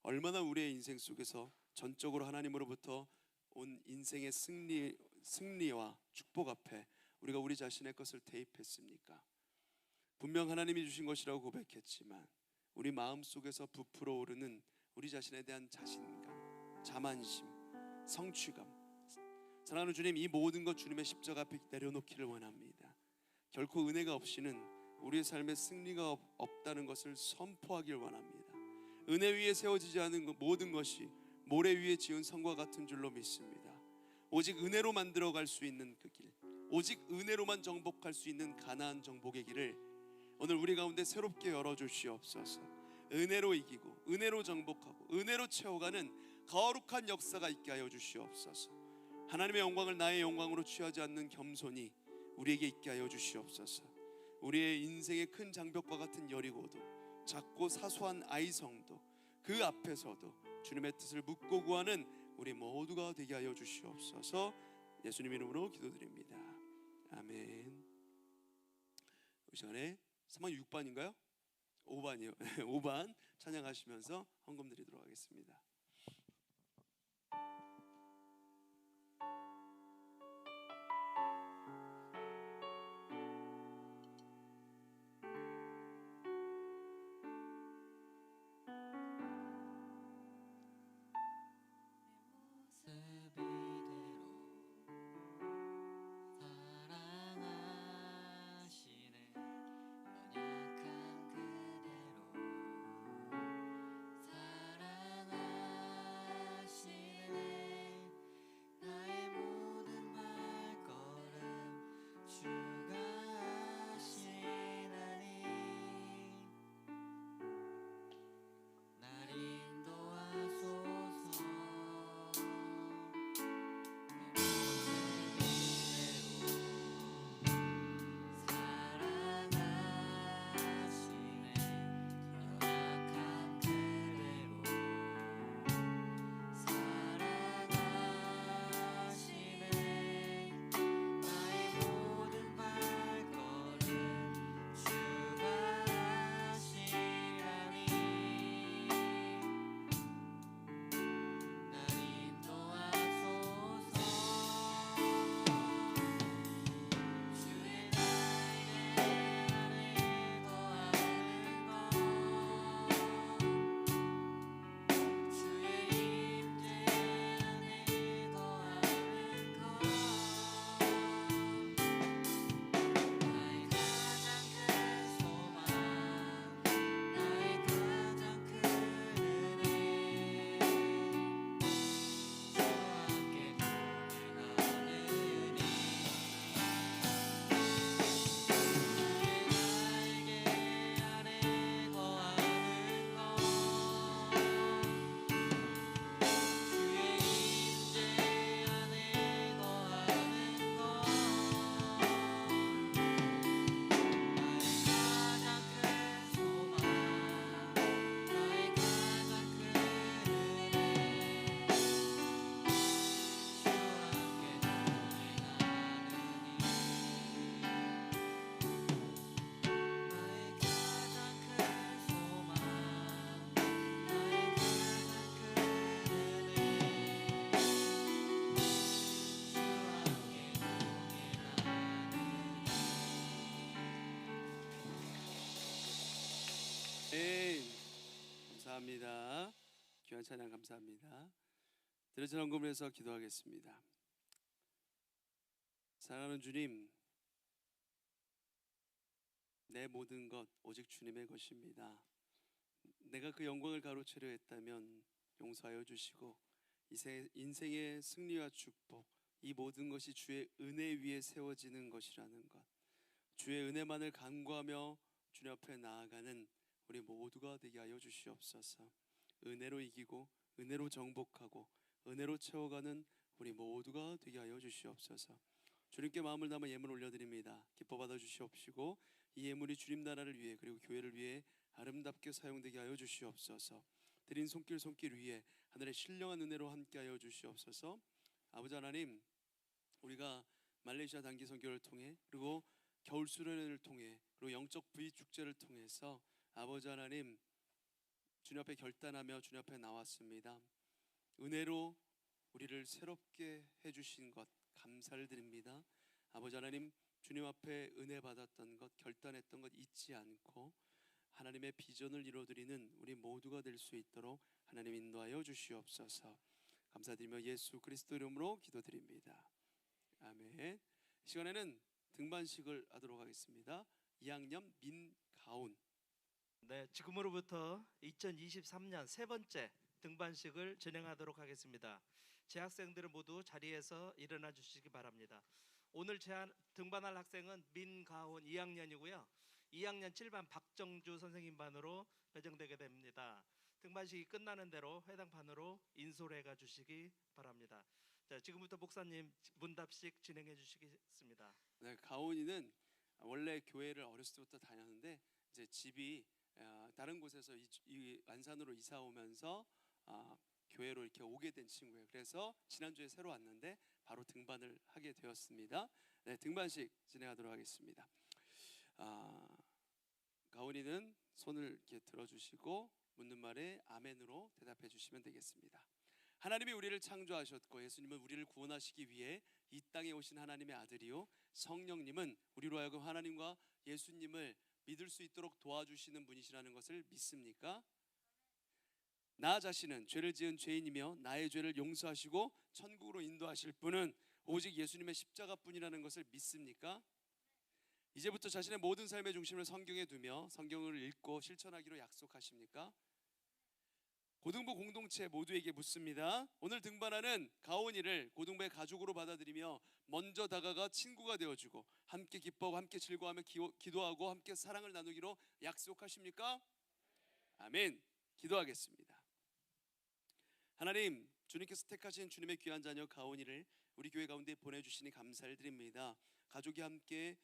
얼마나 우리의 인생 속에서 전적으로 하나님으로부터 온 인생의 승리와 축복 앞에 우리가 우리 자신의 것을 대입했습니까? 분명 하나님이 주신 것이라고 고백했지만 우리 마음속에서 부풀어 오르는 우리 자신에 대한 자신감, 자만심, 성취감, 사랑하는 주님, 이 모든 것 주님의 십자가 앞에 내려놓기를 원합니다. 결코 은혜가 없이는 우리의 삶에 승리가 없다는 것을 선포하길 원합니다. 은혜 위에 세워지지 않은 모든 것이 모래 위에 지은 성과 같은 줄로 믿습니다. 오직 은혜로 만들어갈 수 있는 그 길, 오직 은혜로만 정복할 수 있는 가나안 정복의 길을 오늘 우리 가운데 새롭게 열어주시옵소서. 은혜로 이기고 은혜로 정복하고 은혜로 채워가는 거룩한 역사가 있게 하여 주시옵소서. 하나님의 영광을 나의 영광으로 취하지 않는 겸손이 우리에게 있게 하여 주시옵소서. 우리의 인생의 큰 장벽과 같은 여리고도 작고 사소한 아이성도 그 앞에서도 주님의 뜻을 묻고 구하는 우리 모두가 되게 하여 주시옵소서. 예수님 이름으로 기도드립니다. 아멘. 이 시간에 3번 6반인가요? 5반이요. 5반 찬양하시면서 헌금 드리도록 하겠습니다. 감사합니다. 귀한 찬양 감사합니다. 드려진 헌금을 해서 기도하겠습니다. 사랑하는 주님, 내 모든 것 오직 주님의 것입니다. 내가 그 영광을 가로채려 했다면 용서하여 주시고 인생의 승리와 축복, 이 모든 것이 주의 은혜 위에 세워지는 것이라는 것, 주의 은혜만을 간구하며 주님 앞에 나아가는 우리 모두가 되게 하여 주시옵소서. 은혜로 이기고 은혜로 정복하고 은혜로 채워가는 우리 모두가 되게 하여 주시옵소서. 주님께 마음을 담아 예물 올려드립니다. 기뻐 받아 주시옵시고 이 예물이 주님 나라를 위해 그리고 교회를 위해 아름답게 사용되게 하여 주시옵소서. 드린 손길 위에 하늘의 신령한 은혜로 함께하여 주시옵소서. 아버지 하나님, 우리가 말레이시아 단기 선교를 통해 그리고 겨울 수련회를 통해 그리고 영적 부위 축제를 통해서 아버지 하나님 주님 앞에 결단하며 주님 앞에 나왔습니다. 은혜로 우리를 새롭게 해주신 것 감사를 드립니다. 아버지 하나님, 주님 앞에 은혜 받았던 것, 결단했던 것 잊지 않고 하나님의 비전을 이루어드리는 우리 모두가 될 수 있도록 하나님 인도하여 주시옵소서. 감사드리며 예수 그리스도 이름으로 기도드립니다. 아멘. 시간에는 등반식을 하도록 하겠습니다. 2학년 민가온. 네, 지금으로부터 2023년 세 번째 등반식을 진행하도록 하겠습니다. 재학생들은 모두 자리에서 일어나 주시기 바랍니다. 오늘 등반할 학생은 민가온 2학년이고요. 2학년 7반 박정주 선생님 반으로 배정되게 됩니다. 등반식이 끝나는 대로 해당 반으로 인솔해 가 주시기 바랍니다. 자, 지금부터 목사님 문답식 진행해 주시겠습니다. 네, 가온이는 원래 교회를 어렸을 때부터 다녔는데 이제 집이 다른 곳에서 이 안산으로 이사 오면서 교회로 이렇게 오게 된 친구예요. 그래서 지난주에 새로 왔는데 바로 등반을 하게 되었습니다. 네, 등반식 진행하도록 하겠습니다. 가온이는 손을 이렇게 들어주시고 묻는 말에 아멘으로 대답해 주시면 되겠습니다. 하나님이 우리를 창조하셨고 예수님은 우리를 구원하시기 위해 이 땅에 오신 하나님의 아들이요 성령님은 우리로 하여금 하나님과 예수님을 믿을 수 있도록 도와주시는 분이시라는 것을 믿습니까? 나 자신은 죄를 지은 죄인이며 나의 죄를 용서하시고 천국으로 인도하실 분은 오직 예수님의 십자가뿐이라는 것을 믿습니까? 이제부터 자신의 모든 삶의 중심을 성경에 두며 성경을 읽고 실천하기로 약속하십니까? 고등부 공동체 모두에게 묻습니다. 오늘 등반하는 가온이를 고등부의 가족으로 받아들이며 먼저 다가가 친구가 되어주고 함께 기뻐하고 함께 즐거워하며 기도하고 함께 사랑을 나누기로 약속하십니까? 아멘. 기도하겠습니다. 하나님, 주님께서 택하신 주님의 귀한 자녀 가온이를 우리 교회 가운데 보내주시니 감사를 드립니다. 가족이 함께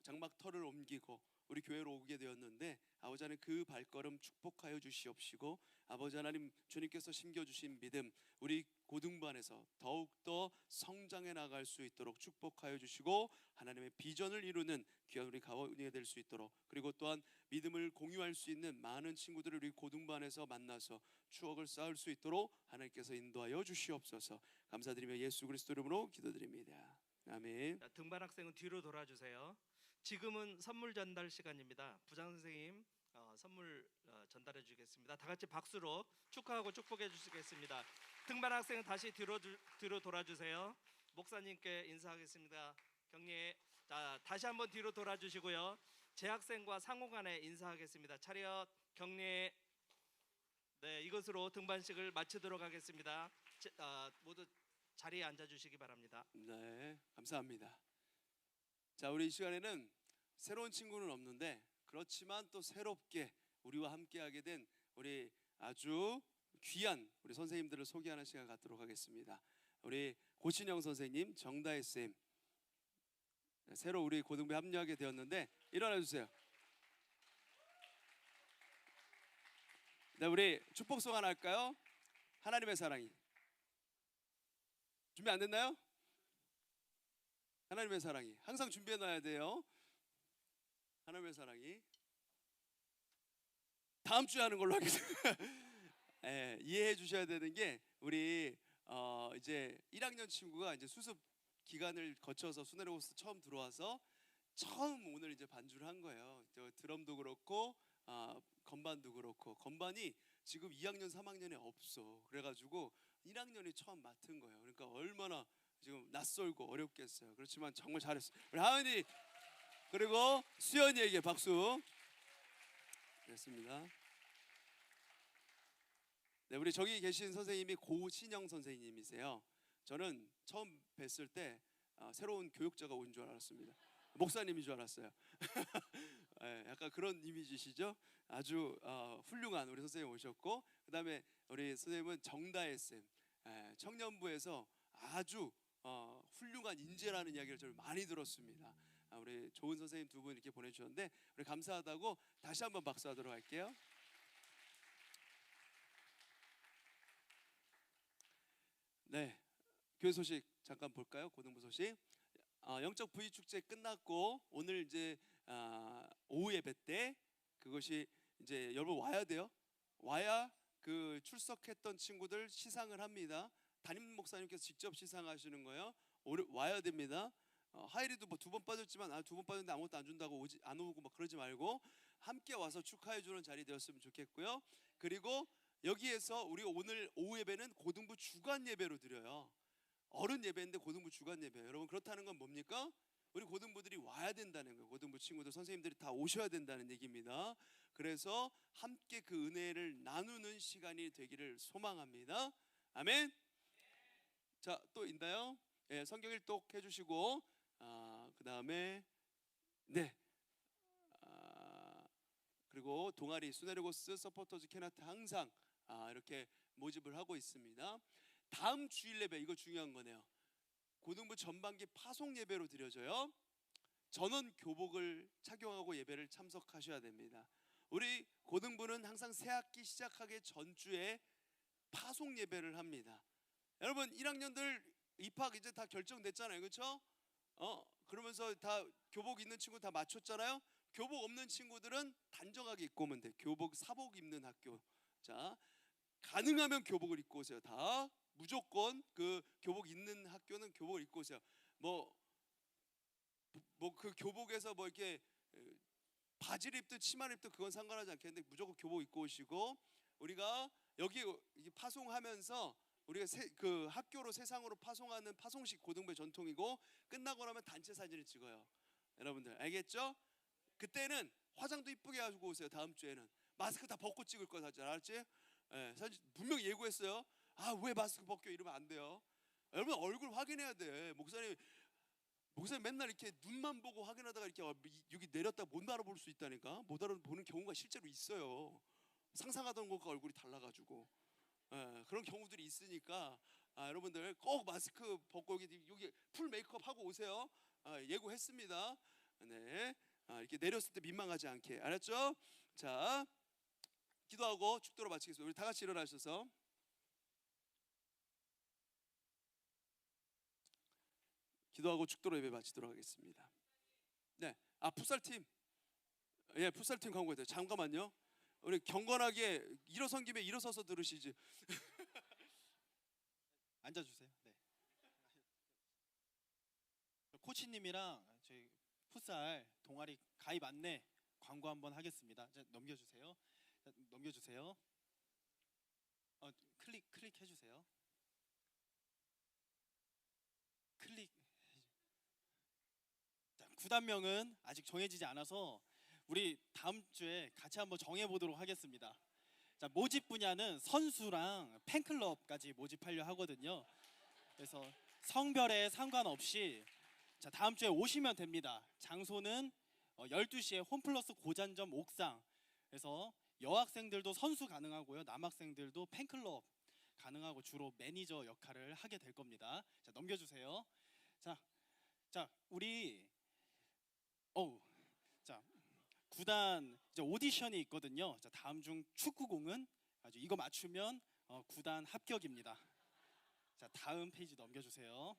장막터를 옮기고 우리 교회로 오게 되었는데 아버지 하나님 그 발걸음 축복하여 주시옵시고 아버지 하나님 주님께서 심겨주신 믿음 우리 고등반에서 더욱더 성장해 나갈 수 있도록 축복하여 주시고 하나님의 비전을 이루는 귀한 우리 가온이가 될 수 있도록 그리고 또한 믿음을 공유할 수 있는 많은 친구들을 우리 고등반에서 만나서 추억을 쌓을 수 있도록 하나님께서 인도하여 주시옵소서. 감사드리며 예수 그리스도 이름으로 기도드립니다. 아멘. 자, 등반 학생은 뒤로 돌아주세요. 지금은 선물 전달 시간입니다. 부장 선생님 선물 전달해 주겠습니다. 다 같이 박수로 축하하고 축복해 주시겠습니다. 등반 학생은 다시 뒤로 돌아주세요. 목사님께 인사하겠습니다. 격려. 자, 다시 한번 뒤로 돌아주시고요. 재학생과 상호간에 인사하겠습니다. 차렷 격려. 네, 이것으로 등반식을 마치도록 하겠습니다. 모두 자리에 앉아주시기 바랍니다. 네, 감사합니다. 자, 우리 이 시간에는 새로운 친구는 없는데 그렇지만 또 새롭게 우리와 함께하게 된 우리 아주 귀한 우리 선생님들을 소개하는 시간 갖도록 하겠습니다. 우리 고신영 선생님, 정다혜 쌤 새로 우리 고등부에 합류하게 되었는데 일어나 주세요. 네, 우리 축복송 하나 할까요? 하나님의 사랑이. 준비 안 됐나요? 하나님의 사랑이 항상 준비해 놔야 돼요. 하나님의 사랑이 다음 주에 하는 걸로 하겠습니다. 예, 이해해 주셔야 되는 게 우리 이제 1학년 친구가 이제 수습 기간을 거쳐서 수네로고스 처음 들어와서 처음 오늘 이제 반주를 한 거예요. 드럼도 그렇고 건반도 그렇고 건반이 지금 2학년 3학년에 없어. 그래가지고 1학년이 처음 맡은 거예요. 그러니까 얼마나 지금 낯설고 어렵겠어요. 그렇지만 정말 잘했어. 우리 하은이 그리고 수연이에게 박수. 됐습니다. 네, 우리 저기 계신 선생님이 고신영 선생님이세요. 저는 처음 뵀을 때 새로운 교육자가 온 줄 알았습니다. 목사님인 줄 알았어요. 네, 약간 그런 이미지시죠? 아주 훌륭한 우리 선생님 오셨고 그다음에 우리 선생님은 정다혜 쌤 청년부에서 아주 훌륭한 인재라는 이야기를 저는 많이 들었습니다. 우리 좋은 선생님 두 분 이렇게 보내주셨는데 우리 감사하다고 다시 한번 박수하도록 할게요. 네, 교회 소식 잠깐 볼까요? 고등부 소식. 영적 부위 축제 끝났고 오늘 이제 오후 예배 때 그것이 이제 여러분 와야 돼요. 와야 그 출석했던 친구들 시상을 합니다. 담임 목사님께서 직접 시상하시는 거예요. 와야 됩니다. 하이리도 뭐 2번 빠졌지만 2번 빠졌는데 아무것도 안 준다고 안 오고 막 그러지 말고 함께 와서 축하해 주는 자리 되었으면 좋겠고요. 그리고 여기에서 우리 오늘 오후 예배는 고등부 주간 예배로 드려요. 어른 예배인데 고등부 주간 예배예요. 여러분 그렇다는 건 뭡니까? 우리 고등부들이 와야 된다는 거예요. 고등부 친구들 선생님들이 다 오셔야 된다는 얘기입니다. 그래서 함께 그 은혜를 나누는 시간이 되기를 소망합니다. 아멘. 자, 또 있나요? 예, 성경 일독 해주시고 그 다음에 네 그리고 동아리 수네르고스 서포터즈 캐나타 항상 이렇게 모집을 하고 있습니다. 다음 주일 예배 이거 중요한 거네요. 고등부 전반기 파송 예배로 드려져요. 전원 교복을 착용하고 예배를 참석하셔야 됩니다. 우리 고등부는 항상 새학기 시작하기 전주에 파송 예배를 합니다. 여러분 1학년들 입학 이제 다 결정됐잖아요, 그렇죠? 그러면서 다 교복 입는 친구 다 맞췄잖아요. 교복 없는 친구들은 단정하게 입고 오면 돼. 교복 사복 입는 학교. 자, 가능하면 교복을 입고 오세요. 다 무조건 그 교복 입는 학교는 교복을 입고 오세요. 뭐 그 교복에서 뭐 이렇게 바지를 입든 치마를 입든 그건 상관하지 않겠는데 무조건 교복 입고 오시고, 우리가 여기 파송하면서 우리가 그 학교로 세상으로 파송하는 파송식 고등부의 전통이고, 끝나고 나면 단체 사진을 찍어요. 여러분들 알겠죠? 그때는 화장도 이쁘게 하고 오세요. 다음 주에는 마스크 다 벗고 찍을 거야. 사진 알았지? 사진 분명히 예고했어요. 왜 마스크 벗겨 이러면 안 돼요. 여러분 얼굴 확인해야 돼. 목사님 맨날 이렇게 눈만 보고 확인하다가 이렇게 여기 내렸다 못 알아볼 수 있다니까. 못 알아보는 경우가 실제로 있어요. 상상하던 것과 얼굴이 달라가지고. 그런 경우들이 있으니까 여러분들 꼭 마스크 벗고 여기 풀 메이크업 하고 오세요. 예고했습니다. 네, 이렇게 내렸을 때 민망하지 않게, 알았죠? 자, 기도하고 축도로 마치겠습니다. 우리 다 같이 일어나셔서 기도하고 축도로 예배 마치도록 하겠습니다. 네, 풋살팀, 풋살팀 광고해야 돼요. 잠깐만요. 우리 경건하게 일어선 김에 일어서서 들으시지. 앉아주세요. 네. 코치님이랑 저희 풋살 동아리 가입 안내 광고 한번 하겠습니다. 자, 넘겨주세요. 자, 넘겨주세요. 클릭 해주세요. 클릭. 자, 구단명은 아직 정해지지 않아서 우리 다음 주에 같이 한번 정해보도록 하겠습니다. 자, 모집 분야는 선수랑 팬클럽까지 모집하려 하거든요. 그래서 성별에 상관없이 자, 다음 주에 오시면 됩니다. 장소는 12시에 홈플러스 고잔점 옥상. 그래서 여학생들도 선수 가능하고요. 남학생들도 팬클럽 가능하고 주로 매니저 역할을 하게 될 겁니다. 자, 넘겨주세요. 자, 우리 자, 구단 이제 오디션이 있거든요. 자, 다음 중 축구공은 아주 이거 맞추면 구단 합격입니다. 자, 다음 페이지 넘겨주세요.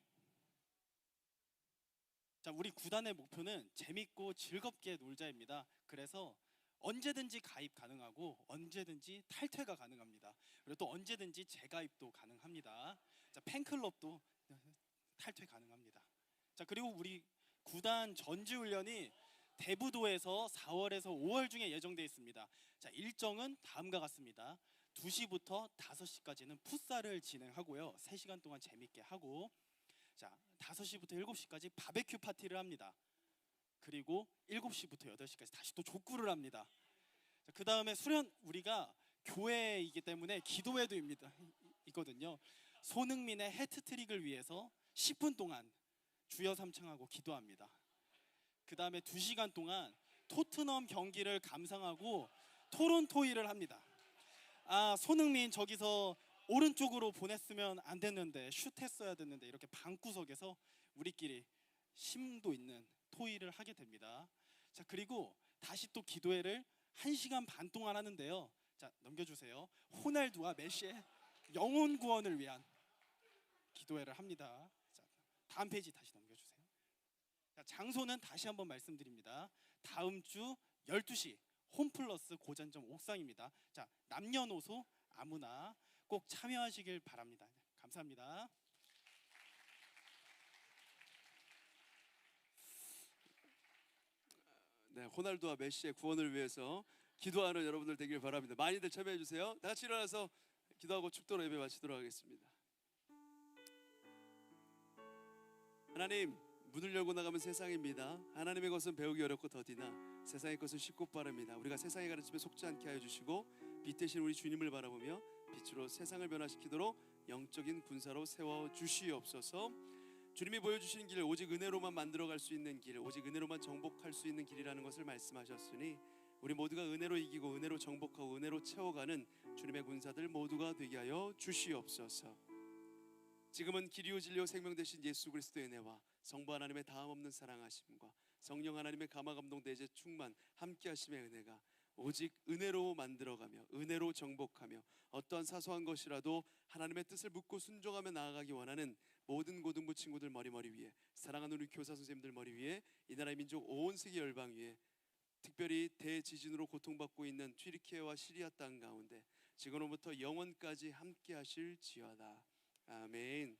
자, 우리 구단의 목표는 재밌고 즐겁게 놀자입니다. 그래서 언제든지 가입 가능하고 언제든지 탈퇴가 가능합니다. 그리고 또 언제든지 재가입도 가능합니다. 자, 팬클럽도 탈퇴 가능합니다. 자, 그리고 우리 구단 전지훈련이 대부도에서 4월에서 5월 중에 예정되어 있습니다. 자, 일정은 다음과 같습니다. 2시부터 5시까지는 풋살을 진행하고요. 3시간 동안 재밌게 하고, 자, 5시부터 7시까지 바베큐 파티를 합니다. 그리고 7시부터 8시까지 다시 또 족구를 합니다. 자, 그 다음에 수련, 우리가 교회이기 때문에 기도회도 있거든요. 손흥민의 해트트릭을 위해서 10분 동안 주여 삼창하고 기도합니다. 그 다음에 2시간 동안 토트넘 경기를 감상하고 토론 토의를 합니다. 손흥민 저기서 오른쪽으로 보냈으면 안 됐는데, 슛했어야 됐는데, 이렇게 방구석에서 우리끼리 심도 있는 토의를 하게 됩니다. 자, 그리고 다시 또 기도회를 1시간 반 동안 하는데요. 자, 넘겨주세요. 호날두와 메시의 영혼 구원을 위한 기도회를 합니다. 자, 다음 페이지 다시 넘겨주세요. 자, 장소는 다시 한번 말씀드립니다. 다음 주 12시 홈플러스 고잔점 옥상입니다. 자, 남녀노소 아무나 꼭 참여하시길 바랍니다. 감사합니다. 네, 호날두와 메시의 구원을 위해서 기도하는 여러분들 되길 바랍니다. 많이들 참여해 주세요. 다 같이 일어나서 기도하고 축도로 예배 마치도록 하겠습니다. 하나님, 문을 열고 나가면 세상입니다. 하나님의 것은 배우기 어렵고 더디나 세상의 것은 쉽고 빠릅니다. 우리가 세상의 가르침에 속지 않게 하여 주시고 빛 대신 우리 주님을 바라보며 빛으로 세상을 변화시키도록 영적인 군사로 세워 주시옵소서. 주님이 보여주시는 길, 오직 은혜로만 만들어갈 수 있는 길, 오직 은혜로만 정복할 수 있는 길이라는 것을 말씀하셨으니 우리 모두가 은혜로 이기고 은혜로 정복하고 은혜로 채워가는 주님의 군사들 모두가 되게 하여 주시옵소서. 지금은 길이요 진리요 생명 되신 예수 그리스도의 은혜와 성부 하나님의 다함 없는 사랑하심과 성령 하나님의 감화 감동 내재 충만 함께 하심의 은혜가 오직 은혜로 만들어가며 은혜로 정복하며 어떠한 사소한 것이라도 하나님의 뜻을 묻고 순종하며 나아가기 원하는 모든 고등부 친구들 머리 위에, 사랑하는 우리 교사 선생님들 머리 위에, 이 나라의 민족 온 세계 열방 위에, 특별히 대지진으로 고통받고 있는 튀르키예와 시리아 땅 가운데 지금으로부터 영원까지 함께 하실지어다. 아멘.